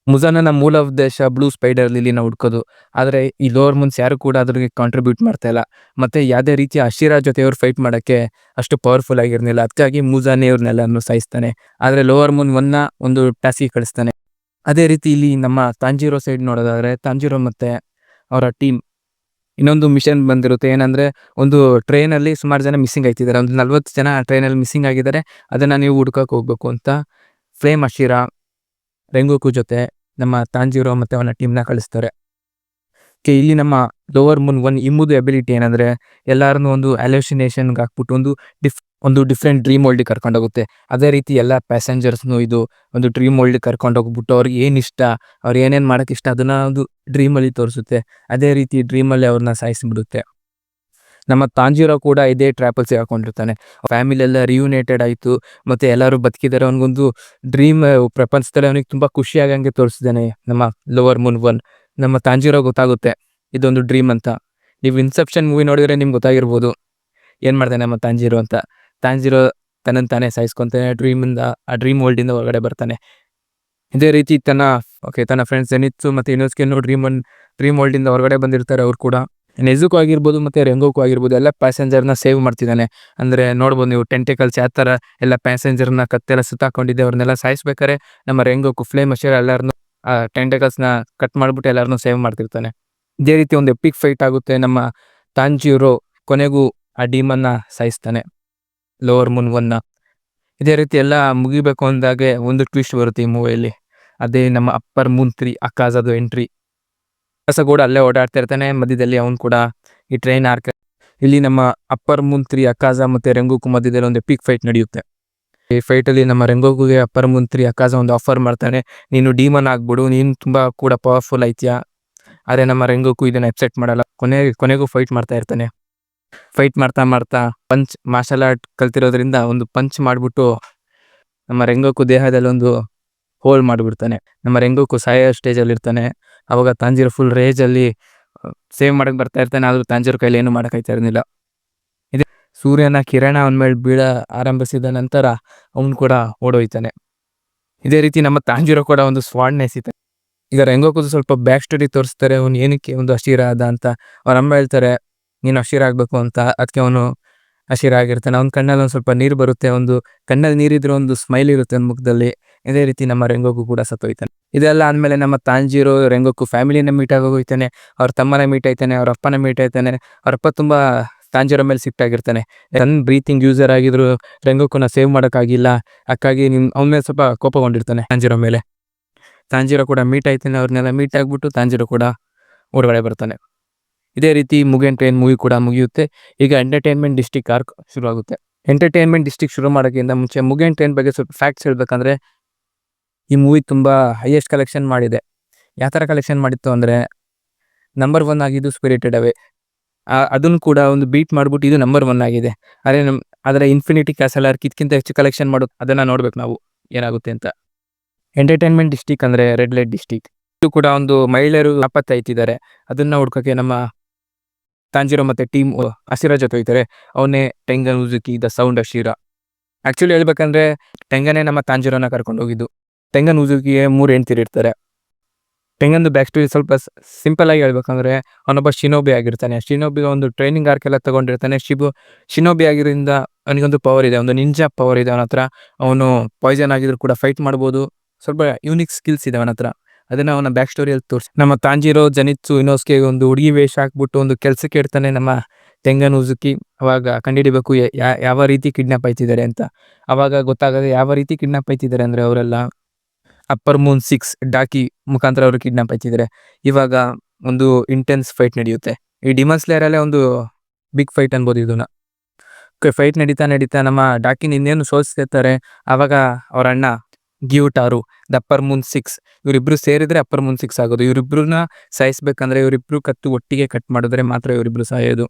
ಮುಜಾನನ ಮೂಲ ಉದ್ದೇಶ ಬ್ಲೂ ಸ್ಪೈಡರ್ ಲಿಲಿನ ಹುಡ್ಕೋದು. ಆದರೆ ಈ ಲೋವರ್ ಮೂನ್ಸ್ ಯಾರು ಕೂಡ ಅದ್ರಿಗೆ ಕಾಂಟ್ರಿಬ್ಯೂಟ್ ಮಾಡ್ತಾ ಇಲ್ಲ, ಮತ್ತು ಯಾವುದೇ ರೀತಿಯ ಅಶಿರಾ ಜೊತೆ ಇವ್ರು ಫೈಟ್ ಮಾಡೋಕ್ಕೆ ಅಷ್ಟು ಪವರ್ಫುಲ್ ಆಗಿರಲಿಲ್ಲ. ಅದಕ್ಕಾಗಿ ಮುಜಾನೆ ಇವ್ರನ್ನೆಲ್ಲರನ್ನು ಸಾಯಿಸ್ತಾನೆ. ಆದರೆ ಲೋವರ್ ಮೂನ್ 1ನ ಒಂದು ಟಾಸ್ಕಿಗೆ ಕಳಿಸ್ತಾನೆ. ಅದೇ ರೀತಿ ಇಲ್ಲಿ ನಮ್ಮ ತಾಂಜಿರೋ ಸೈಡ್ ನೋಡೋದಾದರೆ, ತಾಂಜಿರೋ ಮತ್ತು ಅವರ ಟೀಮ್ ಇನ್ನೊಂದು ಮಿಷನ್ ಬಂದಿರುತ್ತೆ. ಏನಂದರೆ, ಒಂದು ಟ್ರೈನಲ್ಲಿ ಸುಮಾರು ಜನ ಮಿಸ್ಸಿಂಗ್ ಆಗ್ತಿದ್ದಾರೆ. ಒಂದು 40 ಜನ ಟ್ರೈನಲ್ಲಿ ಮಿಸ್ಸಿಂಗ್ ಆಗಿದ್ದಾರೆ. ಅದನ್ನು ನೀವು ಹುಡ್ಕೋಕೆ ಹೋಗ್ಬೇಕು ಅಂತ ಫ್ಲೇಮ್ ಅಶಿರಾ ರೆಂಗೋಕು ಜೊತೆ ನಮ್ಮ ತಾಂಜಿರೋ ಮತ್ತು ಅವನ ಟೀಮ್ನ ಕಳಿಸ್ತಾರೆ. ಇಲ್ಲಿ ನಮ್ಮ ಲೋವರ್ ಮೂನ್ 1 ಇಮ್ಮುದು ಎಬಿಲಿಟಿ ಏನಂದರೆ, ಎಲ್ಲರನ್ನೂ ಒಂದು ಅಲ್ಯೂಸಿನೇಷನ್ಗೆ ಹಾಕ್ಬಿಟ್ಟು ಒಂದು ಡಿಫ್ರೆಂಟ್ ಡ್ರೀಮ್ ವರ್ಲ್ಡಿಗೆ ಕರ್ಕೊಂಡೋಗುತ್ತೆ. ಅದೇ ರೀತಿ ಎಲ್ಲ ಪ್ಯಾಸೆಂಜರ್ಸ್ನು ಇದು ಒಂದು ಡ್ರೀಮ್ ವರ್ಲ್ಡಿಗೆ ಕರ್ಕೊಂಡೋಗ್ಬಿಟ್ಟು ಅವ್ರಿಗೆ ಏನು ಇಷ್ಟ, ಅವ್ರು ಏನೇನು ಮಾಡೋಕ್ಕೆ ಇಷ್ಟ ಅದನ್ನು ಒಂದು ಡ್ರೀಮಲ್ಲಿ ತೋರಿಸುತ್ತೆ. ಅದೇ ರೀತಿ ಡ್ರೀಮಲ್ಲಿ ಅವ್ರನ್ನ ಸಾಯಿಸಿಬಿಡುತ್ತೆ. ನಮ್ಮ ತಾಂಜಿರೋ ಕೂಡ ಇದೇ ಟ್ರ್ಯಾಪಲ್ಲಿ ಸಿಗಾಕೊಂಡಿರ್ತಾನೆ. ಫ್ಯಾಮಿಲಿ ಎಲ್ಲ ರಿಯೂನೇಟೆಡ್ ಆಯಿತು, ಮತ್ತು ಎಲ್ಲರೂ ಬದುಕಿದ್ದಾರೆ. ಅವನಿಗೊಂದು ಡ್ರೀಮ್ ಪ್ರಪಂಚದಲ್ಲಿ ಅವನಿಗೆ ತುಂಬ ಖುಷಿಯಾಗಂಗೆ ತೋರಿಸಿದ್ದಾನೆ ನಮ್ಮ ಲೋವರ್ ಮೂನ್ 1. ನಮ್ಮ ತಾಂಜಿರೋ ಗೊತ್ತಾಗುತ್ತೆ ಇದೊಂದು ಡ್ರೀಮ್ ಅಂತ. ನೀವು ಇನ್ಸೆಪ್ಷನ್ ಮೂವಿ ನೋಡಿದರೆ ನಿಮ್ಗೆ ಗೊತ್ತಾಗಿರ್ಬೋದು ಏನು ಮಾಡ್ತಾನೆ ನಮ್ಮ ತಾಂಜಿರೋ ಅಂತ. ತಾಂಜಿರೋ ತನ್ನನ್ನು ತಾನೇ ಸಾಯಿಸ್ಕೊತಾನೆ, ಆ ಡ್ರೀಮ್ ವರ್ಲ್ಡಿಂದ ಹೊರಗಡೆ ಬರ್ತಾನೆ. ಇದೇ ರೀತಿ ತನ್ನ ಫ್ರೆಂಡ್ಸ್ ಜೆನಿತ್ಸು ಮತ್ತು ಇನೋಸ್ಕೆನು ಡ್ರೀಮ್ ವರ್ಲ್ಡಿಂದ ಹೊರಗಡೆ ಬಂದಿರ್ತಾರೆ. ಅವ್ರು ಕೂಡ ನೆಜುಕೋ ಆಗಿರ್ಬೋದು ಮತ್ತು ರೆಂಗೋಕು ಆಗಿರ್ಬೋದು ಎಲ್ಲ ಪ್ಯಾಸೆಂಜರ್ನ ಸೇವ್ ಮಾಡ್ತಿದ್ದಾನೆ. ಅಂದರೆ ನೋಡ್ಬೋದು ನೀವು ಟೆಂಟಿಕಲ್ಸ್ ಯಾವ ಥರ ಎಲ್ಲ ಪ್ಯಾಸೆಂಜರ್ನ ಕತ್ತೆಲ್ಲ ಸುತ್ತಾಕೊಂಡಿದ್ದೆ, ಅವ್ರನ್ನೆಲ್ಲ ಸಾಯಿಸ್ಬೇಕಾರೆ ನಮ್ಮ ರೆಂಗೋಕು ಫ್ಲೇಮ್ ಅಶಿರಾ ಎಲ್ಲರನ್ನೂ ಆ ಟೆಂಟಿಕಲ್ಸ್ನ ಕಟ್ ಮಾಡಿಬಿಟ್ಟು ಎಲ್ಲರನ್ನೂ ಸೇವ್ ಮಾಡ್ತಿರ್ತಾನೆ. ಇದೇ ರೀತಿ ಒಂದು ಎಪಿಕ್ ಫೈಟ್ ಆಗುತ್ತೆ. ನಮ್ಮ ತಾಂಜಿರೋ ಕೊನೆಗೂ ಆ ಡೀಮನ್ನ ಸಾಯಿಸ್ತಾನೆ, ಲೋವರ್ ಮೂನ್ 1ನ. ಇದೇ ರೀತಿ ಎಲ್ಲ ಮುಗಿಬೇಕು ಅಂದಾಗೆ ಒಂದು ಟ್ವಿಸ್ಟ್ ಬರುತ್ತೆ ಈ ಮೂವಿಯಲ್ಲಿ. ಅದೇ ನಮ್ಮ ಅಪ್ಪರ್ ಮೂನ್ 3 ಅಕಾಜಾದು ಎಂಟ್ರಿ. ಕೂಡ ಅಲ್ಲೇ ಓಡಾಡ್ತಾ ಇರ್ತಾನೆ. ಮಧ್ಯದಲ್ಲಿ ಅವನು ಕೂಡ ಈ ಟ್ರೈನ್ ಆರ್ಕ್. ಇಲ್ಲಿ ನಮ್ಮ ಅಪ್ಪರ್ ಮೂನ್ 3 ಅಕಾಜಾ ಮತ್ತು ರೆಂಗೋಕು ಮಧ್ಯದಲ್ಲಿ ಒಂದು ಎಪಿಕ್ ಫೈಟ್ ನಡೆಯುತ್ತೆ. ಈ ಫೈಟಲ್ಲಿ ನಮ್ಮ ರೆಂಗೋಕುಗೆ ಅಪ್ಪರ್ ಮೂನ್ 3 ಅಕಾಜಾ ಒಂದು ಆಫರ್ ಮಾಡ್ತಾನೆ, ನೀನು ಡೀಮನ್ ಆಗ್ಬಿಡು, ನೀನು ತುಂಬ ಕೂಡ ಪವರ್ಫುಲ್ ಐತಿಯಾ. ಆದರೆ ನಮ್ಮ ರೆಂಗೋಕು ಇದನ್ನು ಎಕ್ಸೆಪ್ಟ್ ಮಾಡಲ್ಲ. ಕೊನೆಗೂ ಫೈಟ್ ಮಾಡ್ತಾ ಇರ್ತಾನೆ. ಫೈಟ್ ಮಾಡ್ತಾ ಮಾರ್ಷಲ್ ಆರ್ಟ್ ಕಲ್ತಿರೋದ್ರಿಂದ ಒಂದು ಪಂಚ್ ಮಾಡಿಬಿಟ್ಟು ನಮ್ಮ ರೆಂಗೋಕು ದೇಹದಲ್ಲಿ ಒಂದು ಹೋಲ್ ಮಾಡಿಬಿಡ್ತಾನೆ. ನಮ್ಮ ರೆಂಗೋಕು ಸಾಯೋ ಸ್ಟೇಜಲ್ಲಿ ಇರ್ತಾನೆ. ಅವಾಗ ತಾಂಜಿರೋ ಫುಲ್ ರೇಜಲ್ಲಿ ಸೇವ್ ಮಾಡೋಕ್ಕೆ ಬರ್ತಾ ಇರ್ತಾನೆ. ಆದರೂ ತಾಂಜಿರೋ ಕೈಲಿ ಏನು ಮಾಡೋಕ್ಕಾಗ್ತಾ ಇರಲಿಲ್ಲ. ಇದೇ ಸೂರ್ಯನ ಕಿರಣ ಅವನ ಮೇಲೆ ಬೀಳ ಆರಂಭಿಸಿದ ನಂತರ ಅವನು ಕೂಡ ಓಡೋಯ್ತಾನೆ. ಇದೇ ರೀತಿ ನಮ್ಮ ತಾಂಜಿರೋ ಕೂಡ ಒಂದು ಸ್ವಾಡ್ನ ಎಸಿತಾನೆ. ಈಗ ರೆಂಗೋಕು ಸ್ವಲ್ಪ ಬ್ಯಾಕ್ ಸ್ಟೋರಿ ತೋರಿಸ್ತಾರೆ, ಅವನು ಏನಕ್ಕೆ ಒಂದು ಅಶಿರ ಆದ ಅಂತ. ಅವ್ರ ಅಮ್ಮ ಹೇಳ್ತಾರೆ ನೀನು ಅಶಿರ ಆಗಬೇಕು ಅಂತ. ಅದಕ್ಕೆ ಅವನು ಅಶಿರ ಆಗಿರ್ತಾನೆ. ಅವ್ನ ಕಣ್ಣಲ್ಲಿ ಒಂದು ಸ್ವಲ್ಪ ನೀರು ಬರುತ್ತೆ, ಒಂದು ಕಣ್ಣಲ್ಲಿ ನೀರಿದ್ರೆ ಒಂದು ಸ್ಮೈಲ್ ಇರುತ್ತೆ ಅವ್ನ ಮುಖದಲ್ಲಿ. ಇದೇ ರೀತಿ ನಮ್ಮ ರೆಂಗೋಕು ಕೂಡ ಸತ್ತೋಯ್ತಾನೆ. ಇದೆಲ್ಲ ಆದಮೇಲೆ ನಮ್ಮ ತಾಂಜಿರೋ ರೆಂಗೋಕು ಫ್ಯಾಮಿಲಿನ ಮೀಟ್ ಆಗೋಗ್ತಾನೆ. ಅವ್ರ ತಮ್ಮನ ಮೀಟ್ ಆಯ್ತಾನೆ, ಅವ್ರ ಅಪ್ಪನ ಮೀಟ್ ಆಯ್ತಾನೆ. ಅವ್ರಪ್ಪ ತುಂಬ ತಾಂಜಿರೋ ಮೇಲೆ ಸಿಟ್ಟಾಗಿರ್ತಾನೆ. ನನ್ನ ಬ್ರೀತಿಂಗ್ ಯೂಸರ್ ಆಗಿದ್ರು ರೆಂಗೋಕುನ ಸೇವ್ ಮಾಡೋಕ್ಕಾಗಿಲ್ಲ, ಅದಕ್ಕಾಗಿ ಅವನ ಮೇಲೆ ಸ್ವಲ್ಪ ಕೋಪಗೊಂಡಿರ್ತಾನೆ ತಾಂಜಿರೋ ಮೇಲೆ. ತಾಂಜಿರೋ ಕೂಡ ಮೀಟ್ ಆಯ್ತಾನೆ. ಅವ್ರನ್ನೆಲ್ಲ ಮೀಟ್ ಆಗಿಬಿಟ್ಟು ತಾಂಜಿರೋ ಕೂಡ ಹೊರಗಡೆ ಬರ್ತಾನೆ. ಇದೇ ರೀತಿ ಮುಗೆನ್ ಟ್ರೈನ್ ಮೂವಿ ಕೂಡ ಮುಗಿಯುತ್ತೆ. ಈಗ ಎಂಟರ್ಟೈನ್ಮೆಂಟ್ ಡಿಸ್ಟ್ರಿಕ್ಟ್ ಆರ್ಕ್ ಶುರು ಆಗುತ್ತೆ. ಎಂಟರ್ಟೈನ್ಮೆಂಟ್ ಡಿಸ್ಟ್ರಿಕ್ಟ್ ಶುರು ಮಾಡೋಕ್ಕಿಂತ ಮುಂಚೆ ಮುಗೆನ್ ಟ್ರೈನ್ ಬಗ್ಗೆ ಸ್ವಲ್ಪ ಫ್ಯಾಕ್ಟ್ಸ್ ಹೇಳ್ಬೇಕಂದ್ರೆ, ಈ ಮೂವಿ ತುಂಬ ಹೈಯೆಸ್ಟ್ ಕಲೆಕ್ಷನ್ ಮಾಡಿದೆ. ಯಾವ ಥರ ಕಲೆಕ್ಷನ್ ಮಾಡಿತ್ತು ಅಂದರೆ, ನಂಬರ್ 1 ಆಗಿದ್ದು ಸ್ಪಿರಿಟೆಡ್ ಅವೇ. ಅದನ್ನು ಕೂಡ ಒಂದು ಬೀಟ್ ಮಾಡಿಬಿಟ್ಟು ಇದು ನಂಬರ್ 1 ಆಗಿದೆ. ಆದರೆ ಇನ್ಫಿನಿಟಿ ಕ್ಯಾಸಲ್ ಆರ್ಕ್ ಇದಕ್ಕಿಂತ ಹೆಚ್ಚು ಕಲೆಕ್ಷನ್ ಮಾಡೋದು, ಅದನ್ನು ನೋಡ್ಬೇಕು ನಾವು ಏನಾಗುತ್ತೆ ಅಂತ. ಎಂಟರ್ಟೈನ್ಮೆಂಟ್ ಡಿಸ್ಟ್ರಿಕ್ಟ್ ಅಂದರೆ ರೆಡ್ ಲೈಟ್ ಡಿಸ್ಟ್ರಿಕ್ಟ್. ಇದು ಕೂಡ ಒಂದು ಮಹಿಳೆಯರು ನಾಪತ್ತಾಯ್ತಿದ್ದಾರೆ. ಅದನ್ನು ಹುಡ್ಕೋಕ್ಕೆ ನಮ್ಮ ತಾಂಜಿರೋ ಮತ್ತು ಟೀಮ್ ಅಶಿರಾ ಜೊತೆ ಹೋಗ್ತಾರೆ. ಅವನೇ ಟೆಂಗನ್ ಉಜುಕಿ ದ ಸೌಂಡ್ ಅಶಿರಾ. ಆ್ಯಕ್ಚುಲಿ ಹೇಳ್ಬೇಕಂದ್ರೆ ಟೆಂಗನೇ ನಮ್ಮ ತಾಂಜಿರೋನ ಕರ್ಕೊಂಡು ಹೋಗಿದ್ದು. ಟೆಂಗನ್ ಉಜುಕಿಗೆ 3 ಹೆಂಡ್ತಿರು ಇರ್ತಾರೆ. ಟೆಂಗನ್ದು ಬ್ಯಾಕ್ ಸ್ಟೋರಿ ಸ್ವಲ್ಪ ಸಿಂಪಲ್ ಆಗಿ ಹೇಳ್ಬೇಕಂದ್ರೆ ಅವನೊಬ್ಬ ಶಿನೋಬಿ ಆಗಿರ್ತಾನೆ. ಶಿನೋಬಿಗೆ ಒಂದು ಟ್ರೈನಿಂಗ್ ಆರ್ಕ್ ಎಲ್ಲ ತಗೊಂಡಿರ್ತಾನೆ. ಶಿನೋಬಿ ಆಗಿರೋದ್ರಿಂದ ಅವನಿಗೊಂದು ಪವರ್ ಇದೆ, ಒಂದು ನಿಂಜಾ ಪವರ್ ಇದೆ ಅವನ ಹತ್ರ. ಅವನು ಪಾಯ್ಸನ್ ಆಗಿದ್ರು ಕೂಡ ಫೈಟ್ ಮಾಡ್ಬೋದು. ಸ್ವಲ್ಪ ಯೂನಿಕ್ ಸ್ಕಿಲ್ಸ್ ಇದೆ ಅವನ ಹತ್ರ. ಅದನ್ನ ಅವನ ಬ್ಯಾಕ್ ಸ್ಟೋರಿಯಲ್ಲಿ ತೋರಿಸಿ ನಮ್ಮ ತಾಂಜಿರೋ ಜನಿತ್ಸು ಇನೋಸ್ಗೆ ಒಂದು ಹುಡುಗಿ ವೇಷ ಹಾಕ್ಬಿಟ್ಟು ಒಂದು ಕೆಲ್ಸಕ್ಕೆ ಇಡ್ತಾನೆ ನಮ್ಮ ಟೆಂಗನ್ ಉಜುಕಿ. ಅವಾಗ ಕಂಡುಹಿಡಿಬೇಕು ಯಾವ ರೀತಿ ಕಿಡ್ನಾಪ್ ಆಯ್ತಿದ್ದಾರೆ ಅಂತ. ಅವಾಗ ಗೊತ್ತಾಗದೆ ಯಾವ ರೀತಿ ಕಿಡ್ನಾಪ್ ಆಯ್ತಿದ್ದಾರೆ ಅಂದ್ರೆ ಅವರೆಲ್ಲ ಅಪ್ಪರ್ ಮೂನ್ 6 ಡಾಕಿ ಮುಖಾಂತರ ಅವರು ಕಿಡ್ನಾಪ್ ಆಯ್ತಿದ್ದಾರೆ. ಇವಾಗ ಒಂದು ಇಂಟೆನ್ಸ್ ಫೈಟ್ ನಡೆಯುತ್ತೆ. ಈ ಡಿಮನ್ ಸ್ಲೇಯರ್ ಅಲ್ಲೇ ಒಂದು ಬಿಗ್ ಫೈಟ್ ಅನ್ಬೋದು ಇದನ್ನ. ಫೈಟ್ ನಡೀತಾ ನಮ್ಮ ಡಾಕಿನ ಇನ್ನೇನು ಸೋಲ್ಸ್ತಿರ್ತಾರೆ. ಅವಾಗ ಅವ್ರ ಅಣ್ಣ ಗ್ಯೂಟಾರು ದ ಅಪ್ಪರ್ ಮೂನ್ 6 ಇವರಿಬ್ರು ಸೇರಿದ್ರೆ ಅಪ್ಪರ್ ಮೂನ್ 6 ಆಗೋದು. ಇವರಿಬ್ರನ್ನ ಸಾಯಿಸ್ಬೇಕಂದ್ರೆ ಇವರಿಬ್ರು ಕತ್ತು ಒಟ್ಟಿಗೆ ಕಟ್ ಮಾಡಿದ್ರೆ ಮಾತ್ರ ಇವರಿಬ್ರು ಸಾಯೋದು.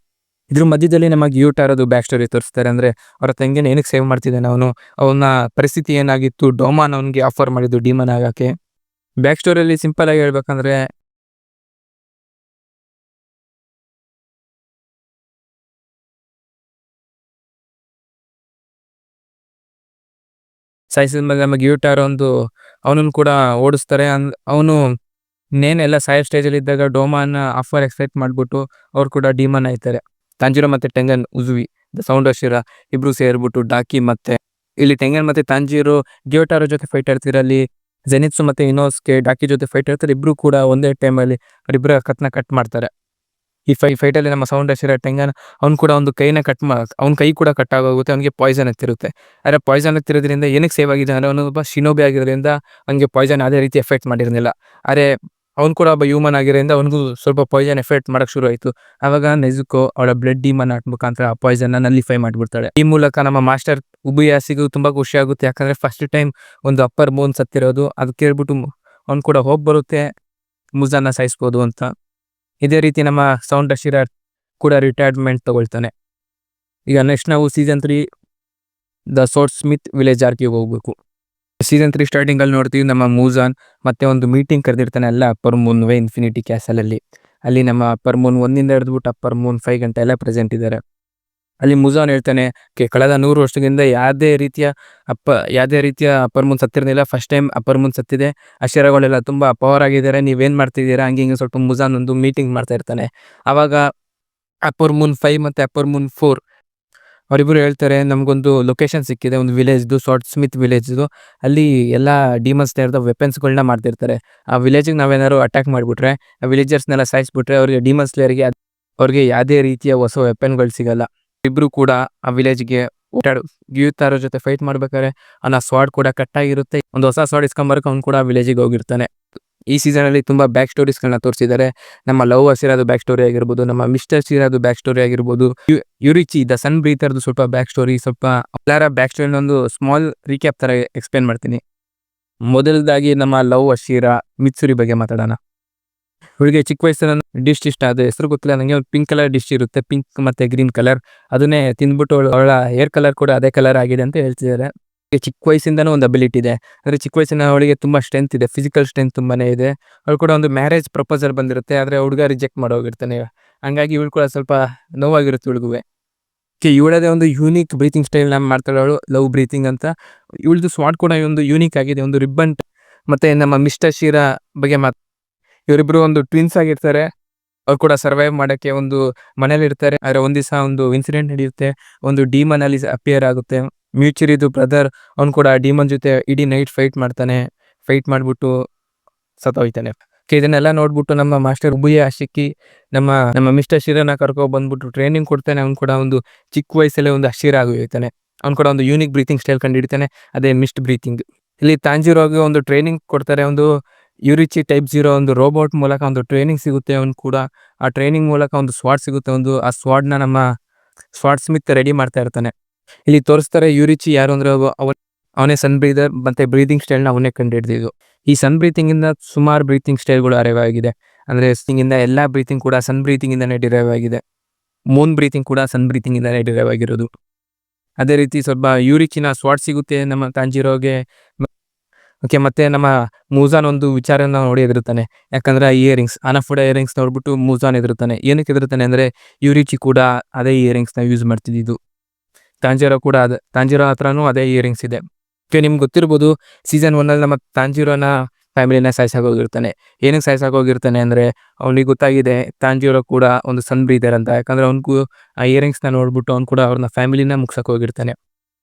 ಇದ್ರ ಮಧ್ಯದಲ್ಲಿ ನಮ್ಮ ಗ್ಯೂಟಾರದು ಬ್ಯಾಕ್ ಸ್ಟೋರಿ ತೋರಿಸ್ತಾರೆ. ಅಂದ್ರೆ ಅವರ ತಂಗಿನ ಏನಕ್ಕೆ ಸೇವ್ ಮಾಡ್ತಿದ್ದಾನೆ ಅವನು, ಅವನ ಪರಿಸ್ಥಿತಿ ಏನಾಗಿತ್ತು, ಡೋಮಾನ್ ಅವನಿಗೆ ಆಫರ್ ಮಾಡಿದ್ದು ಡಿಮನ್ ಆಗಕ್ಕೆ. ಬ್ಯಾಕ್ ಸ್ಟೋರಿಯಲ್ಲಿ ಸಿಂಪಲ್ ಆಗಿ ಹೇಳ್ಬೇಕಂದ್ರೆ ಸಾಯಿಸಿದ ಮೇಲೆ ನಮ್ಮ ಗ್ಯೂಟಾರ್ ಒಂದು ಅವನನ್ನು ಕೂಡ ಓಡಿಸ್ತಾರೆ. ಅವನು ಇನ್ನೇನೆಲ್ಲ ಸಾಯೋ ಸ್ಟೇಜಲ್ಲಿ ಇದ್ದಾಗ ಡೋಮಾನ್ ಆಫರ್ ಎಕ್ಸೆಪ್ಟ್ ಮಾಡ್ಬಿಟ್ಟು ಅವ್ರು ಕೂಡ ಡಿಮನ್ ಆಯ್ತಾರೆ. ತಾಂಜಿರೋ ಮತ್ತೆ ಟೆಂಗನ್ ಉಜುವಿ ದ ಸೌಂಡ್ ಆಫ್ ಶಿರಾ ಇಬ್ರು ಸೇರ್ಬಿಟ್ಟು ಡಾಕಿ ಮತ್ತೆ ಇಲ್ಲಿ ಟೆಂಗನ್ ಮತ್ತೆ ತಾಂಜಿರೋ ಗ್ಯೂಟಾರೋ ಜೊತೆ ಫೈಟ್ ಆಡ್ತಿರೋ, ಅಲ್ಲಿ ಜೆನಿತ್ಸು ಮತ್ತೆ ಇನೋಸ್ಗೆ ಡಾಕಿ ಜೊತೆ ಫೈಟ್ ಆಡ್ತಾರೆ. ಇಬ್ರು ಕೂಡ ಒಂದೇ ಟೈಮಲ್ಲಿ ಅವರಿಬ್ಬರ ಕತ್ನ ಕಟ್ ಮಾಡ್ತಾರೆ. ಈ ಫೈಟಲ್ಲಿ ನಮ್ಮ ಸೌಂಡ್ ಆಫ್ ಶಿರಾ ಟೆಂಗನ್ ಅವ್ನು ಕೂಡ ಒಂದು ಕೈನ ಅವ್ನ ಕೈ ಕೂಡ ಕಟ್ ಆಗೋಗುತ್ತೆ. ಅವನಿಗೆ ಪಾಯ್ಸನ್ ಹತ್ತಿರುತ್ತೆ. ಆದರೆ ಪಾಯ್ಸನ್ ಹತ್ತಿರೋದ್ರಿಂದ ಏನಕ್ಕೆ ಸೇವ್ ಆಗಿದೆ ಅಂದರೆ ಅವನು ಒಬ್ಬ ಶಿನೋಬಿ ಆಗಿರೋದ್ರಿಂದ ಅವನಿಗೆ ಪಾಯ್ಸನ್ ಅದೇ ರೀತಿ ಎಫೆಕ್ಟ್ ಮಾಡಿರಲಿಲ್ಲ. ಆದರೆ ಅವ್ನು ಕೂಡ ಒಬ್ಬ ಹ್ಯೂಮನ್ ಆಗಿರೋದ್ರಿಂದ ಅವನಿಗೂ ಸ್ವಲ್ಪ ಪಾಯ್ಸನ್ ಎಫೆಕ್ಟ್ ಮಾಡಕ್ಕೆ ಶುರು ಆಯಿತು. ಆವಾಗ ನೆಜುಕೋ ಅವಳ ಬ್ಲಡ್ ಡಿಮನ್ ಆರ್ಟ್ ಮುಖಾಂತರ ಆ ಪಾಯ್ಸನ್ನ ನಲ್ಲಿಫೈ ಮಾಡಿಬಿಡ್ತಾಳೆ. ಈ ಮೂಲಕ ನಮ್ಮ ಮಾಸ್ಟರ್ ಉಬುಯಾಸಿಗೂ ತುಂಬ ಖುಷಿ ಆಗುತ್ತೆ. ಯಾಕಂದರೆ ಫಸ್ಟ್ ಟೈಮ್ ಒಂದು ಅಪ್ಪರ್ ಮೂನ್ ಸತ್ತಿರೋದು. ಅದು ಕೇಳ್ಬಿಟ್ಟು ಅವ್ನು ಕೂಡ ಹೋಗಿ ಬರುತ್ತೆ ಮುಜಾನ ಸಾಯಿಸ್ಬೋದು ಅಂತ. ಇದೇ ರೀತಿ ನಮ್ಮ ಸೌಂಡ್ ಆಫ್ ಶಿರಾ ಕೂಡ ರಿಟೈರ್ಮೆಂಟ್ ತಗೊಳ್ತಾನೆ. ಈಗ ನೆಕ್ಸ್ಟ್ ನಾವು season 3 the swordsmith village ಆರ್ಕಿಗೆ ಹೋಗ್ಬೇಕು. ಸೀಸನ್ 3 ಸ್ಟಾರ್ಟಿಂಗ್ ಅಲ್ಲಿ ನೋಡ್ತೀವಿ ನಮ್ಮ ಮೂಜಾನ್ ಮತ್ತೆ ಒಂದು ಮೀಟಿಂಗ್ ಕರೆದಿರ್ತಾನೆ ಎಲ್ಲ upper Moon way infinity castle ಅಲ್ಲಿ ನಮ್ಮ ಅಪ್ಪರ್ ಮೂನ್ 1 ಹಿಡಿದ್ಬಿಟ್ಟು ಅಪ್ಪರ್ ಮೂನ್ 5 ಗಂಟೆ ಎಲ್ಲ ಪ್ರೆಸೆಂಟ್ ಇದ್ದಾರೆ. ಅಲ್ಲಿ ಮೂಜಾನ್ ಹೇಳ್ತಾನೆ ಕಳೆದ 100 ವರ್ಷದಿಂದ ಯಾವುದೇ ರೀತಿಯ ಅಪ್ಪರ್ ಮೂನ್ ಸತ್ತಿರಲಿಲ್ಲ. ಫಸ್ಟ್ ಟೈಮ್ ಅಪ್ಪರ್ ಮೂನ್ ಸತ್ತಿದೆ. ಅಶಿರಾಗಳೆಲ್ಲ ತುಂಬಾ ಪವರ್ ಆಗಿದ್ದಾರೆ, ನೀವೇನ್ ಮಾಡ್ತಿದ್ದೀರಾ ಹಂಗೆ ಸ್ವಲ್ಪ ಮೂಜಾನ್ ಒಂದು ಮೀಟಿಂಗ್ ಮಾಡ್ತಾ ಇರ್ತಾನೆ. ಆವಾಗ ಅಪ್ಪರ್ ಮೂನ್ 5 ಮತ್ತೆ ಅಪ್ಪರ್ ಮೂನ್ 4 ಅವರಿಬ್ಬರು ಹೇಳ್ತಾರೆ ನಮಗೊಂದು ಲೊಕೇಶನ್ ಸಿಕ್ಕಿದೆ, ಒಂದು ವಿಲೇಜ್ದು, ಸ್ವೋರ್ಡ್ ಸ್ಮಿತ್ ವಿಲೇಜ್ದು. ಅಲ್ಲಿ ಎಲ್ಲ ಡಿಮನ್ಸ್ ನೇರದ ವೆಪನ್ಸ್ಗಳನ್ನ ಮಾಡ್ತಿರ್ತಾರೆ. ಆ ವಿಲೇಜಿಗೆ ನಾವೇನಾದ್ರು ಅಟ್ಯಾಕ್ ಮಾಡಿಬಿಟ್ರೆ, ಆ ವಿಲೇಜರ್ಸ್ನೆಲ್ಲ ಸಾಯಿಸ್ಬಿಟ್ರೆ ಅವ್ರಿಗೆ ಡಿಮನ್ ಸ್ಲೇಯರ್ಗೆ ಅವ್ರಿಗೆ ಯಾವುದೇ ರೀತಿಯ ಹೊಸ ವೆಪನ್ಗಳು ಸಿಗಲ್ಲ. ಇಬ್ರು ಕೂಡ ಆ ವಿಲೇಜ್ಗೆ ಗ್ಯೂತಾರೋ ಜೊತೆ ಫೈಟ್ ಮಾಡ್ಬೇಕಾದ್ರೆ ಅವನ ಸ್ವಾಡ್ ಕೂಡ ಕಟ್ಟಾಗಿರುತ್ತೆ. ಒಂದು ಹೊಸ ಸ್ವಾಡ್ ಇಸ್ಕೊಂಬರಕ್ಕೆ ಅವ್ನು ಕೂಡ ಆ ವಿಲೇಜಿಗೆ ಹೋಗಿರ್ತಾನೆ. ಈ ಸೀಸನ್ ಅಲ್ಲಿ ತುಂಬಾ ಬ್ಯಾಕ್ ಸ್ಟೋರೀಸ್ಗಳನ್ನ ತೋರಿಸಿದ್ದಾರೆ. ನಮ್ಮ ಲವ್ ಹಸಿರಾದು ಬ್ಯಾಕ್ ಸ್ಟೋರಿ ಆಗಿರ್ಬೋದು, ನಮ್ಮ ಮಿಸ್ಟರ್ ಶಿರಾದು ಬ್ಯಾಕ್ ಸ್ಟೋರಿ ಆಗಿರ್ಬೋದು, ಯುರಿಚಿ ದ ಸನ್ ಬ್ರೀತರ್ದು ಸ್ವಲ್ಪ ಬ್ಯಾಕ್ ಸ್ಟೋರಿ, ಸ್ವಲ್ಪ ಎಲ್ಲರ ಬ್ಯಾಕ್ ಸ್ಟೋರಿ ಒಂದು ಸ್ಮಾಲ್ ರೀಕ್ಯಾಪ್ ತರ ಎಕ್ಸ್ಪ್ಲೇನ್ ಮಾಡ್ತೀನಿ. ಮೊದಲದಾಗಿ ನಮ್ಮ ಲವ್ ಹಸಿರಾ ಮಿತ್ಸುರಿ ಬಗ್ಗೆ ಮಾತಾಡೋಣ. ಇವಳಿಗೆ ಚಿಕ್ಕ ವಯಸ್ಸಿನ ಡಿಶ್ ಇಷ್ಟ, ಅದು ಹೆಸರು ಗೊತ್ತಿಲ್ಲ ನನಗೆ. ಒಂದು ಪಿಂಕ್ ಕಲರ್ ಡಿಶ್ ಇರುತ್ತೆ, ಪಿಂಕ್ ಮತ್ತೆ ಗ್ರೀನ್ ಕಲರ್. ಅದನ್ನೇ ತಿಂದ್ಬಿಟ್ಟು ಅವಳ ಹೇರ್ ಕಲರ್ ಕೂಡ ಅದೇ ಕಲರ್ ಆಗಿದೆ ಅಂತ ಹೇಳ್ತಿದ್ದಾರೆ. ಚಿಕ್ಕ ವಯಸ್ಸಿಂದನೂ ಒಂದು ಅಬಿಲಿಟಿ ಇದೆ. ಅಂದರೆ ಚಿಕ್ಕ ವಯಸ್ಸಿನ ಅವಳಿಗೆ ತುಂಬ ಸ್ಟ್ರೆಂತ್ ಇದೆ, ಫಿಸಿಕಲ್ ಸ್ಟ್ರೆಂತ್ ತುಂಬಾನೇ ಇದೆ. ಅವಳು ಕೂಡ ಒಂದು ಮ್ಯಾರೇಜ್ ಪ್ರಪೋಸಲ್ ಬಂದಿರುತ್ತೆ, ಆದರೆ ಹುಡುಗ ರಿಜೆಕ್ಟ್ ಮಾಡೋಗಿರ್ತಾನೆ. ಹಂಗಾಗಿ ಇವಳು ಕೂಡ ಸ್ವಲ್ಪ ನೋವಾಗಿರುತ್ತೆ ಇವಳಿಗೂ. ಇವಳದೇ ಒಂದು ಯೂನಿಕ್ ಬ್ರೀತಿಂಗ್ ಸ್ಟೈಲ್ ಮಾಡ್ತಾಳೆ ಅವಳು, ಲವ್ ಬ್ರೀತಿಂಗ್ ಅಂತ. ಇವಳದು ಸ್ವಾಡ್ ಕೂಡ ಒಂದು ಯೂನಿಕ್ ಆಗಿದೆ, ಒಂದು ರಿಬ್ಬನ್. ಮತ್ತೆ ನಮ್ಮ ಮಿಸ್ಟರ್ ಶಿರಾ ಬಗ್ಗೆ ಇವರಿಬ್ರು ಒಂದು ಟ್ವಿನ್ಸ್ ಆಗಿರ್ತಾರೆ. ಅವ್ರು ಕೂಡ ಸರ್ವೈವ್ ಮಾಡೋಕ್ಕೆ ಒಂದು ಮನೇಲಿ ಇರ್ತಾರೆ. ಆದರೆ ಒಂದ್ ದಿವಸ ಒಂದು ಇನ್ಸಿಡೆಂಟ್ ನಡೆಯುತ್ತೆ, ಒಂದು ಡಿಮನ್ ಅಲ್ಲಿ ಅಪಿಯರ್ ಆಗುತ್ತೆ. ಮ್ಯೂಚುರಿದು ಬ್ರದರ್ ಅವ್ನು ಕೂಡ ಡಿಮನ್ ಜೊತೆ ಇಡೀ ನೈಟ್ ಫೈಟ್ ಮಾಡ್ತಾನೆ. ಫೈಟ್ ಮಾಡಿಬಿಟ್ಟು ಸತ್ತೋಯ್ತಾನೆ. ಇದನ್ನೆಲ್ಲ ನೋಡ್ಬಿಟ್ಟು ನಮ್ಮ ಮಾಸ್ಟರ್ ಉಬುಯಾಶಿಕಿ ನಮ್ಮ ಮಿಸ್ಟರ್ ಶಿರಾನ ಕರ್ಕೊ ಬಂದ್ಬಿಟ್ಟು ಟ್ರೈನಿಂಗ್ ಕೊಡ್ತಾನೆ. ಅವ್ನು ಕೂಡ ಒಂದು ಚಿಕ್ಕ ವಯಸ್ಸಲ್ಲೇ ಒಂದು ಹಸಿರ ಆಗೋಯ್ತಾನೆ. ಅವ್ನು ಕೂಡ ಒಂದು ಯೂನಿಕ್ ಬ್ರೀತಿಂಗ್ ಸ್ಟೈಲ್ ಕಂಡು ಹಿಡಿತಾನೆ, ಅದೇ ಮಿಸ್ಟ್ ಬ್ರೀತಿಂಗ್. ಇಲ್ಲಿ ತಾಂಜಿರೋಗೆ ಒಂದು ಟ್ರೈನಿಂಗ್ ಕೊಡ್ತಾರೆ, ಒಂದು ಯುರಿಚಿ ಟೈಪ್ 0 ಒಂದು ರೋಬೋಟ್ ಮೂಲಕ ಒಂದು ಟ್ರೈನಿಂಗ್ ಸಿಗುತ್ತೆ. ಅವ್ನು ಕೂಡ ಆ ಟ್ರೈನಿಂಗ್ ಮೂಲಕ ಒಂದು ಸ್ವಾಡ್ ಸಿಗುತ್ತೆ. ಆ ಸ್ವಾಡ್ನ ನಮ್ಮ ಸ್ವೋರ್ಡ್ ಸ್ಮಿತ್ ರೆಡಿ ಮಾಡ್ತಾ ಇರ್ತಾನೆ. ಇಲ್ಲಿ ತೋರಿಸ್ತಾರೆ ಯುರಿಚಿ ಯಾರು ಅಂದ್ರೆ ಅವನೇ ಸನ್ ಬ್ರೀದರ್, ಮತ್ತೆ ಬ್ರೀದಿಂಗ್ ಸ್ಟೈಲ್ನ ಅವನೇ ಕಂಡು ಹಿಡಿದಿದ್ದು. ಈ ಸನ್ ಬ್ರೀತಿಂಗ್ ಇಂದ ಸುಮಾರು ಬ್ರೀತಿಂಗ್ ಸ್ಟೈಲ್ಗಳು ಅರೈವ್ ಆಗಿದೆ. ಅಂದ್ರೆ ಇಂದ ಎಲ್ಲ ಬ್ರೀತಿಂಗ್ ಕೂಡ ಸನ್ ಬ್ರೀತಿಂಗ್ ಇಂದಾನೇ ಡಿರೈವ್ ಆಗಿದೆ. ಮೂನ್ ಬ್ರೀತಿಂಗ್ ಕೂಡ ಸನ್ ಬ್ರೀತಿಂಗ್ ಇಂದಾನೇ ಡಿರೈವ್ ಆಗಿರೋದು. ಅದೇ ರೀತಿ ಸ್ವಲ್ಪ ಯುರಿಚಿನ ಸ್ವಾಡ್ ಸಿಗುತ್ತೆ ನಮ್ಮ ತಾಂಜಿರೋಗೆ. ಮತ್ತೆ ನಮ್ಮ ಮೂಜಾನ್ ಒಂದು ವಿಚಾರನ ನೋಡಿ ಎದುರುತ್ತಾನೆ. ಯಾಕಂದ್ರೆ ಇಯರಿಂಗ್ಸ್ ಅನಫುಡ ಇಯರಿಂಗ್ಸ್ ನೋಡ್ಬಿಟ್ಟು ಮೂಜಾನ್ ಎದುರುತ್ತಾನೆ. ಏನಕ್ಕೆ ಎದುರುತ್ತಾನೆ ಅಂದ್ರೆ ಯುರಿಚಿ ಕೂಡ ಅದೇ ಇಯರಿಂಗ್ಸ್ನ ಯೂಸ್ ಮಾಡ್ತಿದ್ದು, ತಾಂಜಿರೋ ಹತ್ರನೂ ಅದೇ ಇಯರಿಂಗ್ಸ್ ಇದೆ. ನಿಮ್ಗೆ ಗೊತ್ತಿರ್ಬೋದು, ಸೀಸನ್ 1 ಅಲ್ಲಿ ನಮ್ಮ ತಾಂಜಿರೋನ ಫ್ಯಾಮಿಲಿನ ಸಾಯಿಸಾಕೋಗಿರ್ತಾನೆ. ಏನಕ್ಕೆ ಸಾಯಿಸಾಕೋಗಿರ್ತಾನೆ ಅಂದರೆ ಅವ್ನಿಗೆ ಗೊತ್ತಾಗಿದೆ ತಾಂಜಿರೋ ಕೂಡ ಒಂದು ಸನ್ ಬ್ರೀದರ್ ಅಂತ. ಯಾಕಂದರೆ ಅವ್ನಿಗೂ ಆ ಇಯರಿಂಗ್ಸ್ನ ನೋಡ್ಬಿಟ್ಟು ಅವ್ನು ಕೂಡ ಅವ್ರನ್ನ ಫ್ಯಾಮಿಲಿನ ಮುಗ್ಸಕ್ಕೆ ಹೋಗಿರ್ತಾನೆ.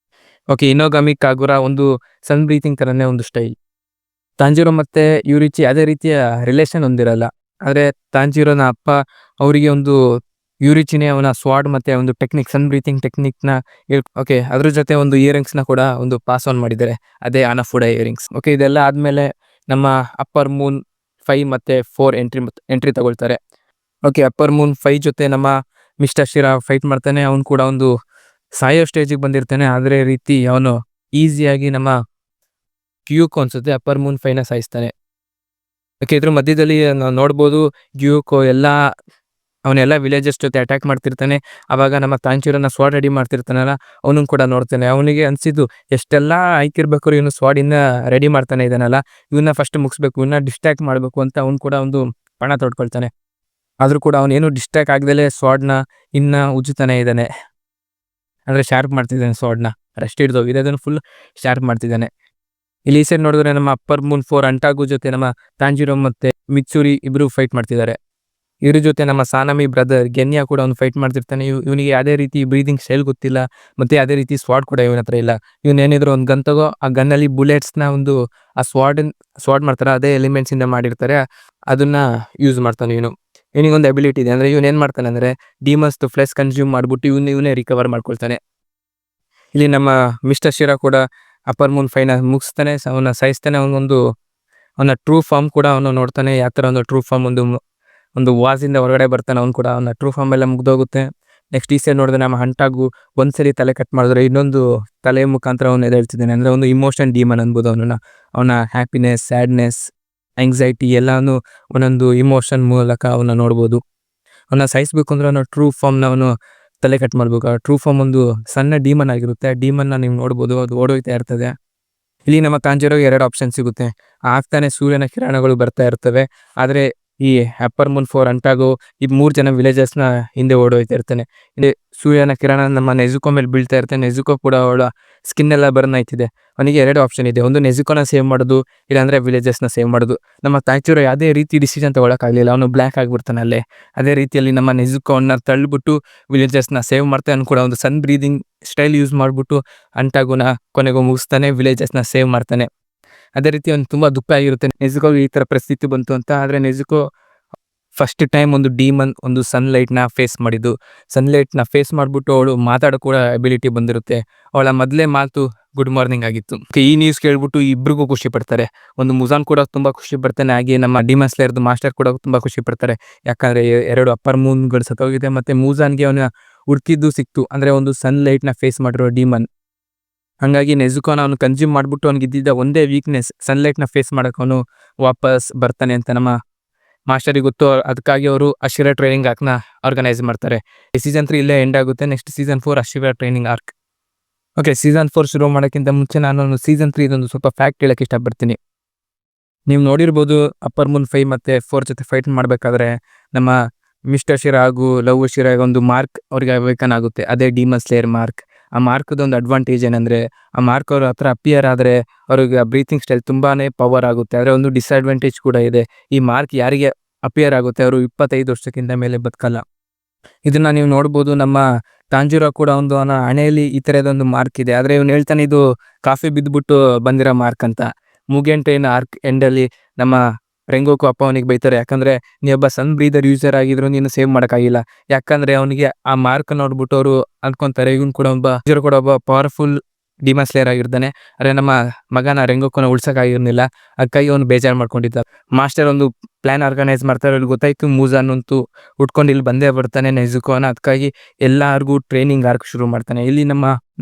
ಓಕೆ, ಇನೋಗಾಮಿ ಕಾಗುರ ಒಂದು ಸನ್ ಬ್ರೀತಿಂಗ್ ಥರನೇ ಒಂದು ಸ್ಟೈಲ್. ತಾಂಜಿರೋ ಮತ್ತು ಯುರಿಚಿ ಅದೇ ರೀತಿಯ ರಿಲೇಷನ್ ಹೊಂದಿರಲ್ಲ. ಆದರೆ ತಾಂಜಿರೋನ ಅಪ್ಪ ಅವರಿಗೆ ಒಂದು ಯುರಿಚಿನೇ ಅವನ ಸ್ವಾಡ್ ಮತ್ತು ಒಂದು ಟೆಕ್ನಿಕ್ ಸನ್ ಬ್ರೀತಿಂಗ್ ಟೆಕ್ನಿಕ್ನ ಓಕೆ ಅದ್ರ ಜೊತೆ ಒಂದು ಇಯರಿಂಗ್ಸ್ನ ಕೂಡ ಒಂದು ಪಾಸ್ ಆನ್ ಮಾಡಿದ್ದಾರೆ, ಅದೇ ಆನಫುಡ ಇಯರಿಂಗ್ಸ್. ಓಕೆ, ಇದೆಲ್ಲ ಆದಮೇಲೆ ನಮ್ಮ ಅಪ್ಪರ್ ಮೂನ್ 5 ಮತ್ತು 4 ಎಂಟ್ರಿ ತಗೊಳ್ತಾರೆ. ಓಕೆ, ಅಪ್ಪರ್ ಮೂನ್ 5 ಜೊತೆ ನಮ್ಮ ಮಿಸ್ಟರ್ ಶಿರಾ ಫೈಟ್ ಮಾಡ್ತಾನೆ. ಅವನು ಕೂಡ ಒಂದು ಸಾಯೋ ಸ್ಟೇಜಿಗೆ ಬಂದಿರ್ತಾನೆ. ಆದರೆ ರೀತಿ ಅವನು ಈಸಿಯಾಗಿ ನಮ್ಮ ಗ್ಯೂಕೋ ಅನ್ಸುತ್ತೆ ಅಪ್ಪರ್ ಮೂನ್ 5ನ ಸಾಯಿಸ್ತಾನೆ. ಓಕೆ, ಇದ್ರ ಮಧ್ಯದಲ್ಲಿ ನಾವು ನೋಡ್ಬೋದು ಗ್ಯೂಕೋ ಅವನೆಲ್ಲ ವಿಲೇಜಸ್ ಜೊತೆ ಅಟ್ಯಾಕ್ ಮಾಡ್ತಿರ್ತಾನೆ. ಆವಾಗ ನಮ್ಮ ತಾಂಜಿರೋನ ಸ್ವಾಡ್ ರೆಡಿ ಮಾಡ್ತಿರ್ತಾನಲ್ಲ, ಅವನು ಕೂಡ ನೋಡ್ತಾನೆ. ಅವನಿಗೆ ಅನಿಸಿದ್ದು ಎಷ್ಟೆಲ್ಲ ಆಯ್ಕಿರ್ಬೇಕು, ಇವನು ಸ್ವಾಡ್ ಇನ್ನ ರೆಡಿ ಮಾಡ್ತಾನೆ ಇದನ್ನೆಲ್ಲ, ಇವನ್ನ ಫಸ್ಟ್ ಮುಗಿಸ್ಬೇಕು, ಇವನ್ನ ಡಿಸ್ಟ್ರಾಕ್ಟ್ ಮಾಡಬೇಕು ಅಂತ ಅವ್ನು ಕೂಡ ಒಂದು ಪಣ ತೊಡ್ಕೊಳ್ತಾನೆ. ಆದರೂ ಕೂಡ ಅವನೇನು ಡಿಸ್ಟ್ರಾಕ್ಟ್ ಆಗದಲ್ಲೇ ಸ್ವಾಡ್ನ ಇನ್ನ ಉಜ್ಜುತ್ತಾನೆ ಇದ್ದಾನೆ, ಅಂದರೆ ಶಾರ್ಪ್ ಮಾಡ್ತಿದ್ದಾನೆ ಸ್ವಾಡ್ನ. ರೆಸ್ಟ್ ಹಿಡ್ದೋಗಿದೆ, ಅದನ್ನು ಫುಲ್ ಶಾರ್ಪ್ ಮಾಡ್ತಿದ್ದಾನೆ. ಇಲ್ಲಿ ಈ ಸೈಡ್ ನೋಡಿದ್ರೆ ನಮ್ಮ ಅಪ್ಪರ್ ಮೂನ್ 4 ಅಂಟಾಗು ಜೊತೆ ನಮ್ಮ ತಾಂಜಿರೋ ಮತ್ತು ಮಿತ್ಸುರಿ ಇಬ್ಬರು ಫೈಟ್ ಮಾಡ್ತಿದ್ದಾರೆ. ಇವ್ರ ಜೊತೆ ನಮ್ಮ ಸಾನಮಿ ಬ್ರದರ್ ಗೆನ್ಯಾ ಕೂಡ ಒಂದು ಫೈಟ್ ಮಾಡ್ತಿರ್ತಾನೆ. ಇವನಿಗೆ ಯಾವುದೇ ರೀತಿ ಬ್ರೀದಿಂಗ್ ಸ್ಟೈಲ್ ಗೊತ್ತಿಲ್ಲ, ಮತ್ತು ಯಾವುದೇ ರೀತಿ ಸ್ವಾಡ್ ಕೂಡ ಇವನ ಹತ್ರ ಇಲ್ಲ. ಇವನೇನಿದ್ರು ಒಂದು ಗನ್ ತಗೋ, ಆ ಗನ್ನಲ್ಲಿ ಬುಲೆಟ್ಸ್ನ ಒಂದು ಆ ಸ್ವಾಡ್ ಮಾಡ್ತಾರೆ, ಅದೇ ಎಲಿಮೆಂಟ್ಸಿಂದ ಮಾಡಿರ್ತಾರೆ, ಅದನ್ನ ಯೂಸ್ ಮಾಡ್ತಾನೆ ಇವನು. ಇವನಿಗೊಂದು ಅಬಿಲಿಟಿ ಇದೆ, ಅಂದರೆ ಇವನು ಏನು ಮಾಡ್ತಾನೆ ಅಂದರೆ ಡಿಮನ್ಸ್ ಫ್ಲೆಶ್ ಕನ್ಸ್ಯೂಮ್ ಮಾಡಿಬಿಟ್ಟು ಇವನೇ ರಿಕವರ್ ಮಾಡ್ಕೊಳ್ತಾನೆ. ಇಲ್ಲಿ ನಮ್ಮ ಮಿಸ್ಟರ್ ಶಿರಾ ಕೂಡ ಅಪ್ಪರ್ ಮೂನ್ 5ನ ಮುಗಿಸ್ತಾನೆ, ಅವನ್ನ ಸಾಯಿಸ್ತಾನೆ. ಅವನ ಟ್ರೂ ಫಾರ್ಮ್ ಕೂಡ ಅವನು ನೋಡ್ತಾನೆ, ಯಾವ ಥರ ಒಂದು ಟ್ರೂ ಫಾರ್ಮ್ ಒಂದು ವಾಸಿಂದ ಹೊರಗಡೆ ಬರ್ತಾನೆ. ಅವ್ನು ಕೂಡ ಅವನ ಟ್ರೂ ಫಾರ್ಮ್ ಎಲ್ಲ ಮುಗ್ದೋಗುತ್ತೆ. ನೆಕ್ಸ್ಟ್ ಈ ಸೈಡ್ ನೋಡಿದ್ರೆ ನಮ್ಮ ಹಂಟಾಗು ಒಂದ್ಸರಿ ತಲೆ ಕಟ್ ಮಾಡಿದ್ರೆ ಇನ್ನೊಂದು ತಲೆ ಮುಖಾಂತರ ಅವನು ಎದ್ದೇಳ್ತಿದ್ದಾನೆ. ಅಂದರೆ ಒಂದು ಇಮೋಷನ್ ಡೀಮನ್ ಅನ್ಬೋದು ಅವನ ಹ್ಯಾಪಿನೆಸ್, ಸ್ಯಾಡ್ನೆಸ್, ಆಂಗ್ಸೈಟಿ ಎಲ್ಲಾನು ಒಂದೊಂದು ಇಮೋಷನ್ ಮೂಲಕ ಅವನ್ನ ನೋಡ್ಬೋದು. ಅವನ್ನ ಸಾಯಿಸ್ಬೇಕು ಅಂದ್ರೆ ಅವನು ಟ್ರೂ ಫಾರ್ಮ್ನ ಅವನು ತಲೆ ಕಟ್ ಮಾಡ್ಬೇಕು. ಆ ಟ್ರೂ ಫಾರ್ಮ್ ಒಂದು ಸಣ್ಣ ಡೀಮನ್ ಆಗಿರುತ್ತೆ. ಆ ಡೀಮನ್ನ ನೀವು ನೋಡ್ಬೋದು, ಅದು ಓಡೋಯ್ತಾ ಇರ್ತದೆ. ಇಲ್ಲಿ ನಮ್ಮ ತಾಂಜಿರೋಗೆ 2 ಆಪ್ಷನ್ ಸಿಗುತ್ತೆ. ಆಗ್ತಾನೆ ಸೂರ್ಯನ ಕಿರಣಗಳು ಬರ್ತಾ ಇರ್ತವೆ, ಆದರೆ ಈ ಅಪ್ಪರ್ ಮೂನ್ 4 ಅಂಟಾಗೋ ಈ 3 ಜನ ವಿಲೇಜಸ್ನ ಹಿಂದೆ ಓಡೋಯ್ತಾ ಇರ್ತಾನೆ. ಇಲ್ಲಿ ಸೂರ್ಯನ ಕಿರಣ ನಮ್ಮ ನೆಜುಕೋ ಮೇಲೆ ಬೀಳ್ತಾ ಇರ್ತಾನೆ. ನೆಜುಕೋ ಕೂಡ ಅವಳ ಸ್ಕಿನ್ ಎಲ್ಲ ಬರ್ನ್ ಆಯ್ತಿದೆ. ಅವನಿಗೆ 2 ಆಪ್ಷನ್ ಇದೆ, ಒಂದು ನೆಜುಕೋನ ಸೇವ್ ಮಾಡೋದು, ಇಲ್ಲಾಂದರೆ ವಿಲೇಜಸ್ನ ಸೇವ್ ಮಾಡೋದು. ನಮ್ಮ ತಾಂಜಿರೋ ಯಾವುದೇ ರೀತಿ ಡಿಸಿಷನ್ ತೊಗೊಳಕ್ಕಾಗಲಿಲ್ಲ, ಅವನು ಬ್ಲ್ಯಾಕ್ ಆಗಿಬಿಡ್ತಾನೆ ಅಲ್ಲೇ. ಅದೇ ರೀತಿಯಲ್ಲಿ ನಮ್ಮ ನೆಜುಕೋನ ತಳ್ಳಿಬಿಟ್ಟು ವಿಲೇಜಸ್ನ ಸೇವ್ ಮಾಡ್ತಾನೆ. ಅವನು ಕೂಡ ಒಂದು ಸನ್ ಬ್ರೀದಿಂಗ್ ಸ್ಟೈಲ್ ಯೂಸ್ ಮಾಡಿಬಿಟ್ಟು ಅಂಟಾಗೋನ ಕೊನೆಗೂ ಮುಗಿಸ್ತಾನೆ, ವಿಲೇಜಸ್ನ ಸೇವ್ ಮಾಡ್ತಾನೆ. ಅದೇ ರೀತಿ ಅವ್ನು ತುಂಬ ದುಃಖ ಆಗಿರುತ್ತೆ ನೆಜುಕೋಗೆ ಈ ಥರ ಪರಿಸ್ಥಿತಿ ಬಂತು ಅಂತ. ಆದರೆ ನೆಜುಕೋ ಫಸ್ಟ್ ಟೈಮ್ ಒಂದು ಡೀಮನ್ ಒಂದು ಸನ್ಲೈಟ್ನ ಫೇಸ್ ಮಾಡಿಬಿಟ್ಟು ಅವಳು ಮಾತಾಡೋ ಕೂಡ ಅಬಿಲಿಟಿ ಬಂದಿರುತ್ತೆ. ಅವಳ ಮೊದಲೇ ಮಾತು ಗುಡ್ ಮಾರ್ನಿಂಗ್ ಆಗಿತ್ತು. ಈ ನ್ಯೂಸ್ ಕೇಳ್ಬಿಟ್ಟು ಇಬ್ಬರಿಗೂ ಖುಷಿ ಪಡ್ತಾರೆ. ಒಂದು ಮುಜಾನ್ ಕೂಡ ತುಂಬ ಖುಷಿ ಪಡ್ತಾನೆ, ಹಾಗೆ ನಮ್ಮ ಡಿಮನ್ ಸ್ಲೇಯರ್ದು ಮಾಸ್ಟರ್ ಕೂಡ ತುಂಬ ಖುಷಿ ಪಡ್ತಾರೆ. ಯಾಕಂದರೆ 2 ಅಪ್ಪರ್ ಮೂನ್ಗಳು ಸತ್ತೋಗಿದೆ, ಮತ್ತು ಮುಜಾನ್ಗೆ ಅವನ ಹುಡುಕಿದ್ದು ಸಿಕ್ತು, ಅಂದರೆ ಒಂದು ಸನ್ಲೈಟ್ನ ಫೇಸ್ ಮಾಡಿರೋ ಡೀಮನ್. ಹಾಗಾಗಿ ನೆಜುಕೋನ ಅವನು ಕನ್ಸ್ಯೂಮ್ ಮಾಡಿಬಿಟ್ಟು ಅವ್ನಿಗೆ ಇದ್ದಿದ್ದ ಒಂದೇ ವೀಕ್ನೆಸ್ ಸನ್ಲೈಟ್ನ ಫೇಸ್ ಮಾಡೋಕೆ ಅವನು ವಾಪಸ್ ಬರ್ತಾನೆ ಅಂತ ನಮ್ಮ ಮಾಸ್ಟರಿಗೆ ಗೊತ್ತು. ಅದಕ್ಕಾಗಿ ಅವರು ಅಶಿರಾ ಟ್ರೈನಿಂಗ್ ಆರ್ಕ್ನ ಆರ್ಗನೈಸ್ ಮಾಡ್ತಾರೆ. ಸೀಸನ್ 3 ಇಲ್ಲೇ ಎಂಡ್ ಆಗುತ್ತೆ. Next season 4 Hashira training arc. Okay, season 4 ಶುರು ಮಾಡೋಕ್ಕಿಂತ ಮುಂಚೆ ನಾನು ಸೀಸನ್ 3 ಇದೊಂದು ಸ್ವಲ್ಪ ಫ್ಯಾಕ್ಟ್ ಹೇಳೋಕ್ಕೆ ಇಷ್ಟಪಡ್ತೀನಿ. ನೀವು ನೋಡಿರ್ಬೋದು ಅಪ್ಪರ್ ಮೂನ್ 5 ಮತ್ತು 4 ಜೊತೆ ಫೈಟ್ ಮಾಡಬೇಕಾದ್ರೆ ನಮ್ಮ ಮಿಸ್ಟರ್ ಶಿರಾ ಹಾಗೂ ಲವ್ ಶಿರಾಗ ಒಂದು ಮಾರ್ಕ್ ಅವ್ರಿಗೆ ಅವೇಕನ್ ಆಗುತ್ತೆ, ಅದೇ ಡೀಮನ್ ಸ್ಲೇಯರ್ ಮಾರ್ಕ್. ಆ ಮಾರ್ಕ್ದೊಂದು ಅಡ್ವಾಂಟೇಜ್ ಏನಂದರೆ ಆ ಮಾರ್ಕ್ ಅವ್ರ ಹತ್ರ ಅಪಿಯರ್ ಆದರೆ ಅವ್ರಿಗೆ ಬ್ರೀತಿಂಗ್ ಸ್ಟೈಲ್ ತುಂಬಾ ಪವರ್ ಆಗುತ್ತೆ. ಆದರೆ ಒಂದು ಡಿಸ್ಅಡ್ವಾಂಟೇಜ್ ಕೂಡ ಇದೆ, ಈ ಮಾರ್ಕ್ ಯಾರಿಗೆ ಅಪಿಯರ್ ಆಗುತ್ತೆ ಅವರು 25 ವರ್ಷಕ್ಕಿಂತ ಮೇಲೆ ಬದುಕಲ್ಲ. ಇದನ್ನು ನೀವು ನೋಡ್ಬೋದು. ನಮ್ಮ ತಾಂಜಿರೋ ಕೂಡ ಅವನ ಹಣೆಯಲ್ಲಿ ಈ ಥರದೊಂದು ಮಾರ್ಕ್ ಇದೆ, ಆದರೆ ಇವನು ಹೇಳ್ತಾನೆ ಇದು ಕಾಫಿ ಬಿದ್ದುಬಿಟ್ಟು ಬಂದಿರೋ ಮಾರ್ಕ್ ಅಂತ. ಮುಗಿಯನ್ ಟ್ರೈನ್ ಆರ್ಕ್ ಎಂಡಲ್ಲಿ ನಮ್ಮ ರೆಂಗೋಕು ಅಪ್ಪ ಅವನಿಗೆ ಬೈತಾರೆ, ಯಾಕಂದರೆ ನೀವೊಬ್ಬ ಸನ್ ಬ್ರೀದರ್ ಯೂಸರ್ ಆಗಿದ್ರು ನೀನು ಸೇವ್ ಮಾಡೋಕ್ಕಾಗಿಲ್ಲ. ಯಾಕಂದರೆ ಅವನಿಗೆ ಆ ಮಾರ್ಕ್ ನೋಡ್ಬಿಟ್ಟು ಅವರು ಅಂದ್ಕೊತಾರೆ ಇವನು ಕೂಡ ಒಬ್ಬ ಪವರ್ಫುಲ್ ಡಿಮನ್ ಸ್ಲೇಯರ್ ಆಗಿರ್ತಾನೆ, ಆದರೆ ನಮ್ಮ ಮಗನ ರೆಂಗೋಕುನ ಉಳ್ಸೋಕ್ಕಾಗಿರಲಿಲ್ಲ. ಅದಕ್ಕಾಗಿ ಅವನು ಬೇಜಾರು ಮಾಡ್ಕೊಂಡಿದ್ದ. ಮಾಸ್ಟರ್ ಒಂದು ಪ್ಲ್ಯಾನ್ ಆರ್ಗನೈಸ್ ಮಾಡ್ತಾರೆ. ಇಲ್ಲಿ ಗೊತ್ತಾಯ್ತು ಮುಜಾನ್ ಅಂತೂ ಉಟ್ಕೊಂಡು ಇಲ್ಲಿ ಬಂದೇ ಬರ್ತಾನೆ ನೆಜುಕೋನ. ಅದಕ್ಕಾಗಿ ಎಲ್ಲರಿಗೂ ಟ್ರೈನಿಂಗ್ ಆರ್ಕ್ ಶುರು ಮಾಡ್ತಾನೆ. ಇಲ್ಲಿ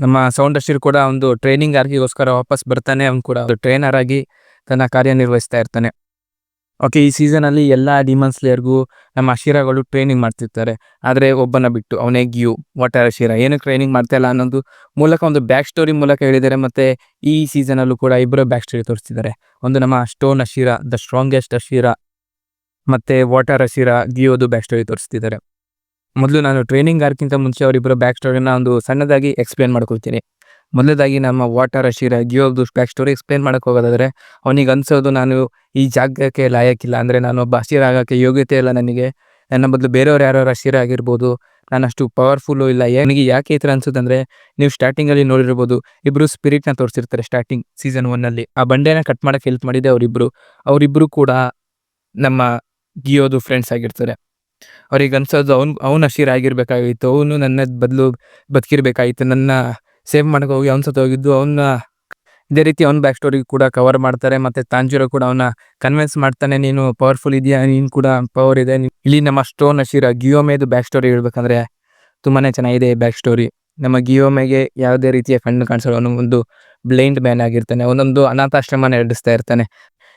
ನಮ್ಮ ಸೌಂಡ್ ಅಶಿರ್ ಕೂಡ ಒಂದು ಟ್ರೈನಿಂಗ್ ಆರ್ಕಿಗೋಸ್ಕರ ವಾಪಸ್ ಬರ್ತಾನೆ. ಅವ್ನು ಕೂಡ ಒಂದು ಟ್ರೈನರ್ ಆಗಿ ತನ್ನ ಕಾರ್ಯನಿರ್ವಹಿಸ್ತಾ ಇರ್ತಾನೆ. ಓಕೆ, ಈ ಸೀಸನಲ್ಲಿ ಎಲ್ಲ ಡಿಮನ್ ಸ್ಲೇಯರ್ಗೂ ನಮ್ಮ ಅಶಿರಾಗಳು ಟ್ರೈನಿಂಗ್ ಮಾಡ್ತಿರ್ತಾರೆ, ಆದರೆ ಒಬ್ಬನ ಬಿಟ್ಟು, ಅವನೇ ಗ್ಯೂ ವಾಟರ್ ಅಶಿರಾ. ಏನಕ್ಕೆ ಟ್ರೈನಿಂಗ್ ಮಾಡ್ತಾಯಿಲ್ಲ ಅನ್ನೋದು ಮೂಲಕ ಒಂದು ಬ್ಯಾಕ್ ಸ್ಟೋರಿ ಮೂಲಕ ಹೇಳಿದ್ದಾರೆ. ಮತ್ತು ಈ ಸೀಸನಲ್ಲೂ ಕೂಡ ಇಬ್ಬರು ಬ್ಯಾಕ್ ಸ್ಟೋರಿ ತೋರಿಸ್ತಿದ್ದಾರೆ. ಒಂದು ನಮ್ಮ ಸ್ಟೋನ್ ಅಶಿರಾ, ದ ಸ್ಟ್ರಾಂಗೆಸ್ಟ್ ಅಶಿರಾ, ಮತ್ತು ವಾಟರ್ ಅಶಿರಾ ಗ್ಯೂದು ಬ್ಯಾಕ್ ಸ್ಟೋರಿ ತೋರಿಸ್ತಿದ್ದಾರೆ. ಮೊದಲು ನಾನು ಟ್ರೈನಿಂಗ್ ಆರ್ಕ್ಕಿಂತ ಮುಂಚೆ ಅವರಿಬ್ಬರು ಬ್ಯಾಕ್ ಸ್ಟೋರಿನ ಒಂದು ಸಣ್ಣದಾಗಿ ಎಕ್ಸ್ಪ್ಲೇನ್ ಮಾಡ್ಕೊಳ್ತೀನಿ. ಮೊದಲದಾಗಿ ನಮ್ಮ ವಾಟರ್ ಅಶಿರಾ ಗಿಯೋದು ಬ್ಯಾಕ್ ಸ್ಟೋರಿ ಎಕ್ಸ್ಪ್ಲೇನ್ ಮಾಡಕ್ಕೆ ಹೋಗೋದಾದ್ರೆ, ಅವನಿಗೆ ಅನ್ಸೋದು ನಾನು ಈ ಜಾಗಕ್ಕೆ ಲಾಯಕ್ಕಿಲ್ಲ, ಅಂದರೆ ನಾನು ಒಬ್ಬ ಅಶಿರ ಆಗೋಕ್ಕೆ ಯೋಗ್ಯತೆ ಇಲ್ಲ ನನಗೆ, ನನ್ನ ಬದಲು ಬೇರೆಯವ್ರು ಯಾರು ಅಶಿರ ಆಗಿರ್ಬೋದು, ನಾನು ಅಷ್ಟು ಪವರ್ಫುಲ್ಲು ಇಲ್ಲ. ನನಗೆ ಯಾಕೆ ಈ ಥರ ಅನ್ಸುತ್ತಂದರೆ, ನೀವು ಸ್ಟಾರ್ಟಿಂಗಲ್ಲಿ ನೋಡಿರ್ಬೋದು, ಇಬ್ಬರು ಸ್ಪಿರಿಟ್ನ ತೋರಿಸಿರ್ತಾರೆ ಸ್ಟಾರ್ಟಿಂಗ್ ಸೀಸನ್ 1ನಲ್ಲಿ. ಆ ಬಂಡೆನ ಕಟ್ ಮಾಡೋಕ್ಕೆ ಹೆಲ್ಪ್ ಮಾಡಿದೆ ಅವರಿಬ್ಬರು ಕೂಡ ನಮ್ಮ ಗಿಯೋದು ಫ್ರೆಂಡ್ಸ್ ಆಗಿರ್ತಾರೆ. ಅವ್ರಿಗೆ ಅನ್ಸೋದು ಅವ್ನು ಅಶಿರ ಆಗಿರ್ಬೇಕಾಗಿತ್ತು, ಅವನು ನನ್ನ ಬದಲು ಬದುಕಿರ್ಬೇಕಾಗಿತ್ತು, ನನ್ನ ಸೇವ್ ಮಾಡೋಕೆ ಹೋಗಿ ಅವ್ನು ಸತ್ತೋಗಿದ್ದು ಅವನ್ನ. ಇದೇ ರೀತಿ ಅವ್ನ ಬ್ಯಾಕ್ ಸ್ಟೋರಿ ಕೂಡ ಕವರ್ ಮಾಡ್ತಾರೆ. ಮತ್ತು ತಾಂಜಿರೋ ಕೂಡ ಅವನ್ನ ಕನ್ವಿನ್ಸ್ ಮಾಡ್ತಾನೆ, ನೀನು ಪವರ್ಫುಲ್ ಇದೆಯಾ, ನೀನು ಕೂಡ ಪವರ್ ಇದೆ. ಇಲ್ಲಿ ನಮ್ಮ ಸ್ಟೋನ್ ಅಶಿರ ಗಿಯೋಮೆದು ಬ್ಯಾಕ್ ಸ್ಟೋರಿ ಹೇಳ್ಬೇಕಂದ್ರೆ ತುಂಬಾ ಚೆನ್ನಾಗಿದೆ ಈ ಬ್ಯಾಕ್ ಸ್ಟೋರಿ. ನಮ್ಮ ಗಿಯೋಮೆಗೆ ಯಾವುದೇ ರೀತಿಯ ಕಣ್ಣು ಕಾಣಿಸಲ್ಲ, ಅವನು ಒಂದು ಬ್ಲೈಂಡ್ ಮ್ಯಾನ್ ಆಗಿರ್ತಾನೆ. ಅವನೊಂದು ಅನಾಥಾಶ್ರಮ ನಡೆಸ್ತಾ ಇರ್ತಾನೆ,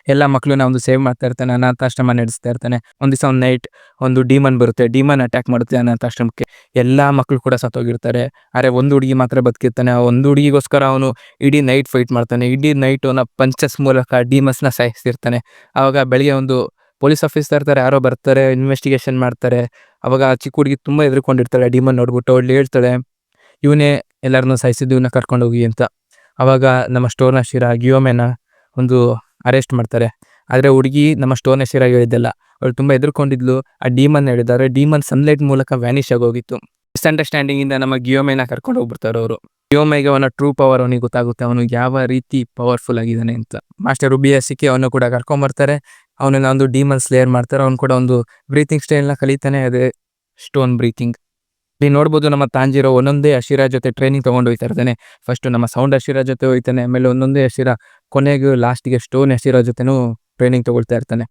ಎಲ್ಲ ಮಕ್ಕಳನ್ನ ಒಂದು ಸೇವ್ ಮಾಡ್ತಾ ಇರ್ತಾನೆ, ಅನಾಥಾಶ್ರಮ ನಡೆಸ್ತಾ ಇರ್ತಾನೆ. ಒಂದು ದಿವಸ ಒಂದು ನೈಟ್ ಒಂದು ಡಿಮನ್ ಬರುತ್ತೆ, ಡಿಮನ್ ಅಟ್ಯಾಕ್ ಮಾಡುತ್ತೆ ಅನಾಥಾಶ್ರಮಕ್ಕೆ. ಎಲ್ಲ ಮಕ್ಕಳು ಕೂಡ ಸತ್ತೋಗಿರ್ತಾರೆ, ಆದರೆ ಒಂದು ಹುಡುಗಿ ಮಾತ್ರ ಬದುಕಿರ್ತಾನೆ. ಆ ಒಂದು ಹುಡುಗಿಗೋಸ್ಕರ ಅವನು ಇಡೀ ನೈಟ್ ಫೈಟ್ ಮಾಡ್ತಾನೆ. ಇಡೀ ನೈಟ್ ಅವನ ಪಂಚಸ್ ಮೂಲಕ ಡಿಮನ್ಸ್ನ ಸಾಯಿಸ್ತಿರ್ತಾನೆ. ಆವಾಗ ಬೆಳಿಗ್ಗೆ ಒಂದು ಪೊಲೀಸ್ ಆಫೀಸರ್ ಥರ ಯಾರೋ ಬರ್ತಾರೆ, ಇನ್ವೆಸ್ಟಿಗೇಷನ್ ಮಾಡ್ತಾರೆ. ಅವಾಗ ಆ ಚಿಕ್ಕ ಹುಡುಗಿ ತುಂಬ ಎದುರ್ಕೊಂಡಿರ್ತಾಳೆ. ಡಿಮನ್ ನೋಡ್ಬಿಟ್ಟು ಅವಳು ಹೇಳ್ತಾಳೆ, ಇವನೇ ಎಲ್ಲರನ್ನೂ ಸಾಯಿಸಿದ್ದು, ಇವನ್ನ ಕರ್ಕೊಂಡೋಗಿ ಅಂತ. ಆವಾಗ ನಮ್ಮ ಸ್ಟೋನ್ ಅಶಿರಾ ಗಿಯೋಮೆನ ಒಂದು ಅರೆಸ್ಟ್ ಮಾಡ್ತಾರೆ. ಆದರೆ ಹುಡುಗಿ ನಮ್ಮ ಸ್ಟೋನ್ ಅಶಿರಾ ಹೇಳಿದ್ದಲ್ಲ, ಅವಳು ತುಂಬ ಎದುರ್ಕೊಂಡಿದ್ಲು. ಆ ಡಿಮನ್ ಹೇಳಿದ್ದಾರೆ, ಡಿಮನ್ ಸನ್ಲೈಟ್ ಮೂಲಕ ವ್ಯಾನಿಷ್ ಆಗೋಗಿತ್ತು. ಮಿಸ್ಅಂಡರ್ಸ್ಟ್ಯಾಂಡಿಂಗಿಂದ ನಮ್ಮ ಗಿಯೋಮೆನ ಕರ್ಕೊಂಡು ಹೋಗ್ಬಿಡ್ತಾರೆ ಅವರು. ಗಿಯೋಮೆಗೆ ಅವನ ಟ್ರೂ ಪವರ್ ಅವನಿಗೆ ಗೊತ್ತಾಗುತ್ತೆ, ಅವನು ಯಾವ ರೀತಿ ಪವರ್ಫುಲ್ ಆಗಿದ್ದಾನೆ ಅಂತ. ಮಾಸ್ಟರ್ ರುಬಿಯಾಸಿಗೆ ಅವನು ಕೂಡ ಕರ್ಕೊಂಬರ್ತಾರೆ. ಅವನನ್ನ ಒಂದು ಡಿಮನ್ ಸ್ಲೇಯರ್ ಮಾಡ್ತಾರೆ. ಅವನು ಕೂಡ ಒಂದು ಬ್ರೀತಿಂಗ್ ಸ್ಟೈಲ್ನ ಕಲಿತಾನೆ, ಅದೇ ಸ್ಟೋನ್ ಬ್ರೀತಿಂಗ್. ಇಲ್ಲಿ ನೋಡ್ಬೋದು ನಮ್ಮ ತಾಂಜಿರೋ ಒಂದೊಂದೇ ಅಶಿರಾ ಜೊತೆ ಟ್ರೈನಿಂಗ್ ತೊಗೊಂಡು ಹೋಗ್ತಾ ಇರ್ತಾನೆ. ಫಸ್ಟು ನಮ್ಮ ಸೌಂಡ್ ಅಶಿರಾ ಜೊತೆ ಹೋಗ್ತಾನೆ, ಆಮೇಲೆ ಒಂದೊಂದೇ ಅಶಿರಾ, ಕೊನೆಗೂ ಲಾಸ್ಟಿಗೆ ಸ್ಟೋನ್ ಅಶಿರಾ ಜೊತೆನೂ ಟ್ರೈನಿಂಗ್ ತೊಗೊಳ್ತಾ ಇರ್ತಾನೆ.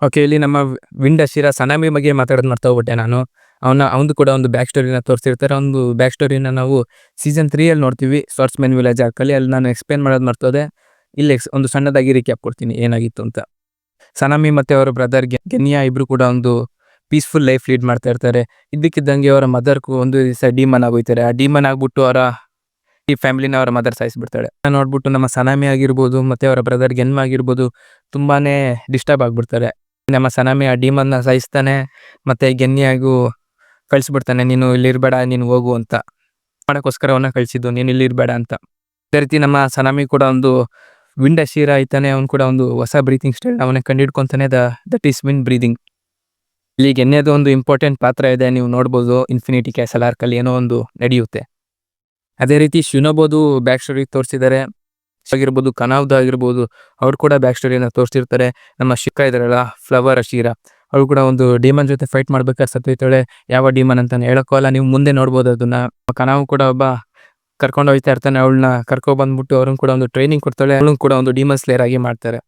ಓಕೆ, ಇಲ್ಲಿ ನಮ್ಮ ವಿಂಡ್ ಅಶಿರಾ ಸನಾಮಿ ಬಗ್ಗೆ ಮಾತಾಡೋದು ಮರ್ತಾ ಹೋಗ್ಬಿಟ್ಟೆ ನಾನು. ಅವನು ಕೂಡ ಒಂದು ಬ್ಯಾಕ್ ಸ್ಟೋರಿನ ತೋರಿಸಿರ್ತಾರೆ. ಒಂದು ಬ್ಯಾಕ್ ಸ್ಟೋರಿನ ನಾವು ಸೀಸನ್ 3ಯಲ್ಲಿ ನೋಡ್ತೀವಿ, ಸ್ವಾರ್ಟ್ಸ್ಮನ್ ವಿಲೇಜ್ ಆರ್ಕಲ್ಲಿ. ಅಲ್ಲಿ ನಾನು ಎಕ್ಸ್ಪ್ಲೇನ್ ಮಾಡೋದು ಮರ್ತೋದೆ. ಇಲ್ಲಿ ಒಂದು ಸಣ್ಣದಾಗಿ ರೀಕ್ಯಾಪ್ ಕೊಡ್ತೀನಿ ಏನಾಗಿತ್ತು ಅಂತ. ಸನಾಮಿ ಮತ್ತು ಅವರ ಬ್ರದರ್ ಗೆನ್ಯಾ ಇಬ್ಬರು ಕೂಡ ಒಂದು ಪೀಸ್ಫುಲ್ ಲೈಫ್ ಲೀಡ್ ಮಾಡ್ತಾ ಇರ್ತಾರೆ. ಇದ್ದಕ್ಕಿದ್ದಂಗೆ ಅವರ ಮದರ್ಗೂ ಒಂದು ದಿವಸ ಡಿಮನ್ ಆಗೋಯ್ತಾರೆ. ಆ ಡಿಮನ್ ಆಗ್ಬಿಟ್ಟು ಈ ಫ್ಯಾಮಿಲಿನ ಅವರ ಮದರ್ ಸಾಯಿಸ್ಬಿಡ್ತಾಳೆ. ನೋಡ್ಬಿಟ್ಟು ನಮ್ಮ ಸನಾಮಿ ಆಗಿರ್ಬೋದು ಮತ್ತು ಅವರ ಬ್ರದರ್ ಗೆನ್ಮ ಆಗಿರ್ಬೋದು ತುಂಬಾ ಡಿಸ್ಟರ್ಬ್ ಆಗಿಬಿಡ್ತಾರೆ. ನಮ್ಮ ಸನಾಮಿ ಆ ಡಿಮನ್ನ ಸಾಯಿಸ್ತಾನೆ, ಮತ್ತು ಗೆನ್ಯಾಗೂ ಕಳಿಸ್ಬಿಡ್ತಾನೆ, ನೀನು ಇಲ್ಲಿರಬೇಡ, ನೀನು ಹೋಗು ಅಂತ. ಮಾಡೋಕ್ಕೋಸ್ಕರ ಅವನ್ನ ಕಳಿಸಿದ್ದು, ನೀನು ಇಲ್ಲಿರಬೇಡ ಅಂತ. ಅದೇ ರೀತಿ ನಮ್ಮ ಸನಾಮಿ ಕೂಡ ಒಂದು ವಿಂಡ್ ಅಶಿರಾ ಆಯ್ತಾನೆ. ಅವನು ಕೂಡ ಒಂದು ಹೊಸ ಬ್ರೀತಿಂಗ್ ಸ್ಟೈಲ್ ಅವನೇ ಕಂಡುಹಿಡ್ಕೊತಾನೆ, ದಟ್ ಈಸ್ ವಿಂಡ್ ಬ್ರೀದಿಂಗ್. ಇಲ್ಲಿ ಗೆನ್ಯದು ಒಂದು ಇಂಪಾರ್ಟೆಂಟ್ ಪಾತ್ರ ಇದೆ, ನೀವು ನೋಡ್ಬೋದು. ಇನ್ಫಿನಿಟಿ ಕ್ಯಾಸಲ್ ಆರ್ಕಲ್ಲಿ ಏನೋ ಒಂದು ನಡೆಯುತ್ತೆ. ಅದೇ ರೀತಿ ಶಿನೋಬೋದು ಬ್ಯಾಕ್ ಸ್ಟೋರಿ ತೋರಿಸಿದ್ದಾರೆ ಆಗಿರ್ಬೋದು, ಕನಾವ್ದು ಆಗಿರ್ಬೋದು, ಅವ್ರು ಕೂಡ ಬ್ಯಾಕ್ ಸ್ಟೋರಿಯನ್ನು ತೋರಿಸಿರ್ತಾರೆ. ನಮ್ಮ ಶಿಕ್ಕ ಇದ್ದಾರಲ್ಲ, ಫ್ಲವರ್ ಅಶಿರಾ, ಅವಳು ಕೂಡ ಒಂದು ಡಿಮನ್ ಜೊತೆ ಫೈಟ್ ಮಾಡ್ಬೇಕಾದ್ರೆ ಸತ್ತೋಯ್ತಾಳೆ. ಯಾವ ಡಿಮನ್ ಅಂತ ಹೇಳೋಕ್ಕಲ್ಲ, ನೀವು ಮುಂದೆ ನೋಡ್ಬೋದು ಅದನ್ನ. ಕನಾವ್ ಕೂಡ ಒಬ್ಬ ಕರ್ಕೊಂಡು ಹೋಗ್ತಾ ಇರ್ತಾನೆ, ಅವಳನ್ನ ಕರ್ಕೊಬಂದ್ಬಿಟ್ಟು ಅವ್ರನ್ನ ಕೂಡ ಒಂದು ಟ್ರೈನಿಂಗ್ ಕೊಡ್ತಾಳೆ. ಅವಳನ್ನ ಕೂಡ ಒಂದು ಡಿಮನ್ ಸ್ಲೇಯರ್ ಆಗಿ ಮಾಡ್ತಾರೆ.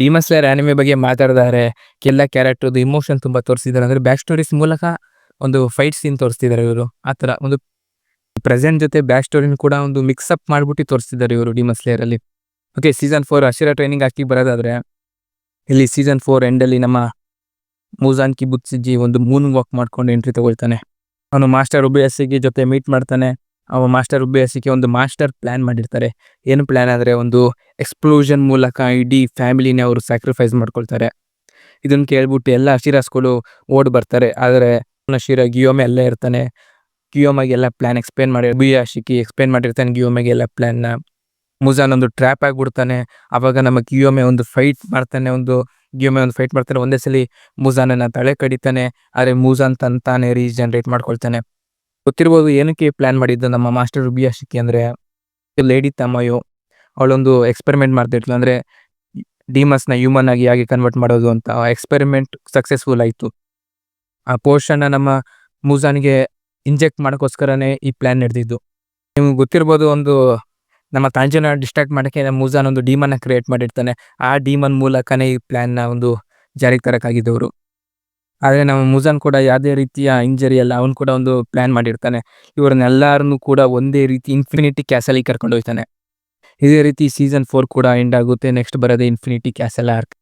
ಡಿಮನ್ ಸ್ಲೇಯರ್ ಆನಿಮೆ ಬಗ್ಗೆ ಮಾತಾಡಿದ್ದಾರೆ, ಎಲ್ಲ ಕ್ಯಾರೆಕ್ಟರ್ದು ಇಮೋಷನ್ ತುಂಬ ತೋರಿಸಿದ್ದಾರೆ. ಅಂದರೆ ಬ್ಯಾಕ್ ಸ್ಟೋರೀಸ್ ಮೂಲಕ ಒಂದು ಫೈಟ್ ಸೀನ್ ತೋರಿಸ್ತಿದ್ದಾರೆ ಇವರು. ಆ ಥರ ಒಂದು ಪ್ರೆಸೆಂಟ್ ಜೊತೆ ಬ್ಯಾಕ್ ಸ್ಟೋರಿನ ಕೂಡ ಒಂದು ಮಿಕ್ಸಪ್ ಮಾಡಿಬಿಟ್ಟು ತೋರಿಸ್ತಿದ್ದಾರೆ ಇವರು demon ಸ್ಲೇಯರಲ್ಲಿ. Okay, season 4 Hashira training ಹಾಕಿ ಬರೋದಾದರೆ, ಇಲ್ಲಿ ಸೀಸನ್ 4 ಎಂಡಲ್ಲಿ ನಮ್ಮ ಮೂಜಾನ್ ಕಿಬುತ್ಸುಜಿ ಒಂದು ಮೂನ್ ವಾಕ್ ಮಾಡ್ಕೊಂಡು ಎಂಟ್ರಿ ತಗೊಳ್ತಾನೆ. ಅವನು ಮಾಸ್ಟರ್ ರುಬಿಯಾಸಿಗೆ ಜೊತೆ ಮೀಟ್ ಮಾಡ್ತಾನೆ. ಮಾಸ್ಟರ್ ರುಬಿಯಾಸಿಗೆ ಒಂದು ಮಾಸ್ಟರ್ ಪ್ಲ್ಯಾನ್ ಮಾಡಿರ್ತಾರೆ. ಏನು ಪ್ಲ್ಯಾನ್ ಅಂದರೆ, ಒಂದು ಎಕ್ಸ್ಪ್ಲೋಷನ್ ಮೂಲಕ ಇಡೀ ಫ್ಯಾಮಿಲಿನೇ ಅವರು ಸ್ಯಾಕ್ರಿಫೈಸ್ ಮಾಡ್ಕೊಳ್ತಾರೆ. ಇದನ್ನು ಕೇಳ್ಬಿಟ್ಟು ಎಲ್ಲ ಅಶಿರಾಸ್ಗಳು ಓಡ್ ಬರ್ತಾರೆ. ಆದರೆ ಅಶಿರಾ ಗಿಯೋಮೆ ಅಲ್ಲೇ ಇರ್ತಾನೆ. ಗಿಯೋಮೆಗೆ ಎಲ್ಲ ಪ್ಲ್ಯಾನ್ ಎಕ್ಸ್ಪ್ಲೇನ್ ಮಾಡಿ, ರುಬಿಯಾಸಿಗೆ ಎಕ್ಸ್ಪ್ಲೇನ್ ಮಾಡಿರ್ತಾನೆ ಗಿಯೋಮೆಗೆ ಎಲ್ಲ ಪ್ಲ್ಯಾನ್ನ. ಮೂಜಾನ್ ಒಂದು ಟ್ರ್ಯಾಪ್ ಆಗಿಬಿಡ್ತಾನೆ. ಆವಾಗ ನಮ್ಮ ಗಿಯೋಮೆ ಒಂದು ಫೈಟ್ ಮಾಡ್ತಾನೆ. ಒಂದೇ ಸಲ ಮೂಜಾನನ್ನ ತಲೆ ಕಡಿತಾನೆ. ಆದರೆ ಮೂಜಾನ್ ತಾನೇ ರೀಜನರೇಟ್ ಮಾಡ್ಕೊಳ್ತಾನೆ. ಗೊತ್ತಿರ್ಬೋದು ಏನಕ್ಕೆ ಪ್ಲ್ಯಾನ್ ಮಾಡಿದ್ದು ನಮ್ಮ ಮಾಸ್ಟರ್ ರುಬಿಯಾಸಿಗೆ ಅಂದರೆ, ಲೇಡಿ ತಮಯೋ ಅವಳೊಂದು ಎಕ್ಸ್ಪೆರಿಮೆಂಟ್ ಮಾಡ್ತಿರ್ತಾಳೆ, ಅಂದರೆ ಡಿಮನ್ಸ್ನ ಹ್ಯೂಮನ್ ಆಗಿ ಹೇಗೆ ಕನ್ವರ್ಟ್ ಮಾಡೋದು ಅಂತ. ಆ ಎಕ್ಸ್ಪೆರಿಮೆಂಟ್ ಸಕ್ಸಸ್ಫುಲ್ ಆಯಿತು. ಆ ಪೋರ್ಷನ್ನ ನಮ್ಮ ಮೂಜಾನ್ಗೆ ಇಂಜೆಕ್ಟ್ ಮಾಡೋಕ್ಕೋಸ್ಕರನೇ ಈ ಪ್ಲ್ಯಾನ್ ನಡೆದಿದ್ದು. ನಿಮ್ಗೆ ಗೊತ್ತಿರ್ಬೋದು, ಒಂದು ನಮ್ಮ ತಾಂಜಿನ ಡಿಸ್ಟ್ರಾಕ್ಟ್ ಮಾಡೋಕ್ಕೆ ನಮ್ಮ ಮೂಜಾನ್ ಒಂದು ಡಿಮನ್ನ ಕ್ರಿಯೇಟ್ ಮಾಡಿರ್ತಾನೆ. ಆ ಡಿಮನ್ ಮೂಲಕನೇ ಈ ಪ್ಲ್ಯಾನ್ನ ಒಂದು ಜಾರಿಗೆ ತರೋಕ್ಕಾಗಿದ್ದವರು. ಆದರೆ ನಮ್ಮ ಮೂಜಾನ್ ಕೂಡ ಯಾವುದೇ ರೀತಿಯ ಇಂಜರಿ ಅಲ್ಲ, ಅವನು ಕೂಡ ಒಂದು ಪ್ಲ್ಯಾನ್ ಮಾಡಿರ್ತಾನೆ. ಇವರನ್ನೆಲ್ಲರನ್ನೂ ಕೂಡ ಒಂದೇ ರೀತಿ ಇನ್ಫಿನಿಟಿ ಕ್ಯಾಸಲಿಗೆ ಕರ್ಕೊಂಡು ಹೋಗ್ತಾನೆ. ಇದೇ ರೀತಿ ಸೀಸನ್ 4 ಕೂಡ ಎಂಡ್ ಆಗುತ್ತೆ. ನೆಕ್ಸ್ಟ್ ಬರೋದೇ ಇನ್ಫಿನಿಟಿ ಕ್ಯಾಸಲ್ ಆರ್ಕ್.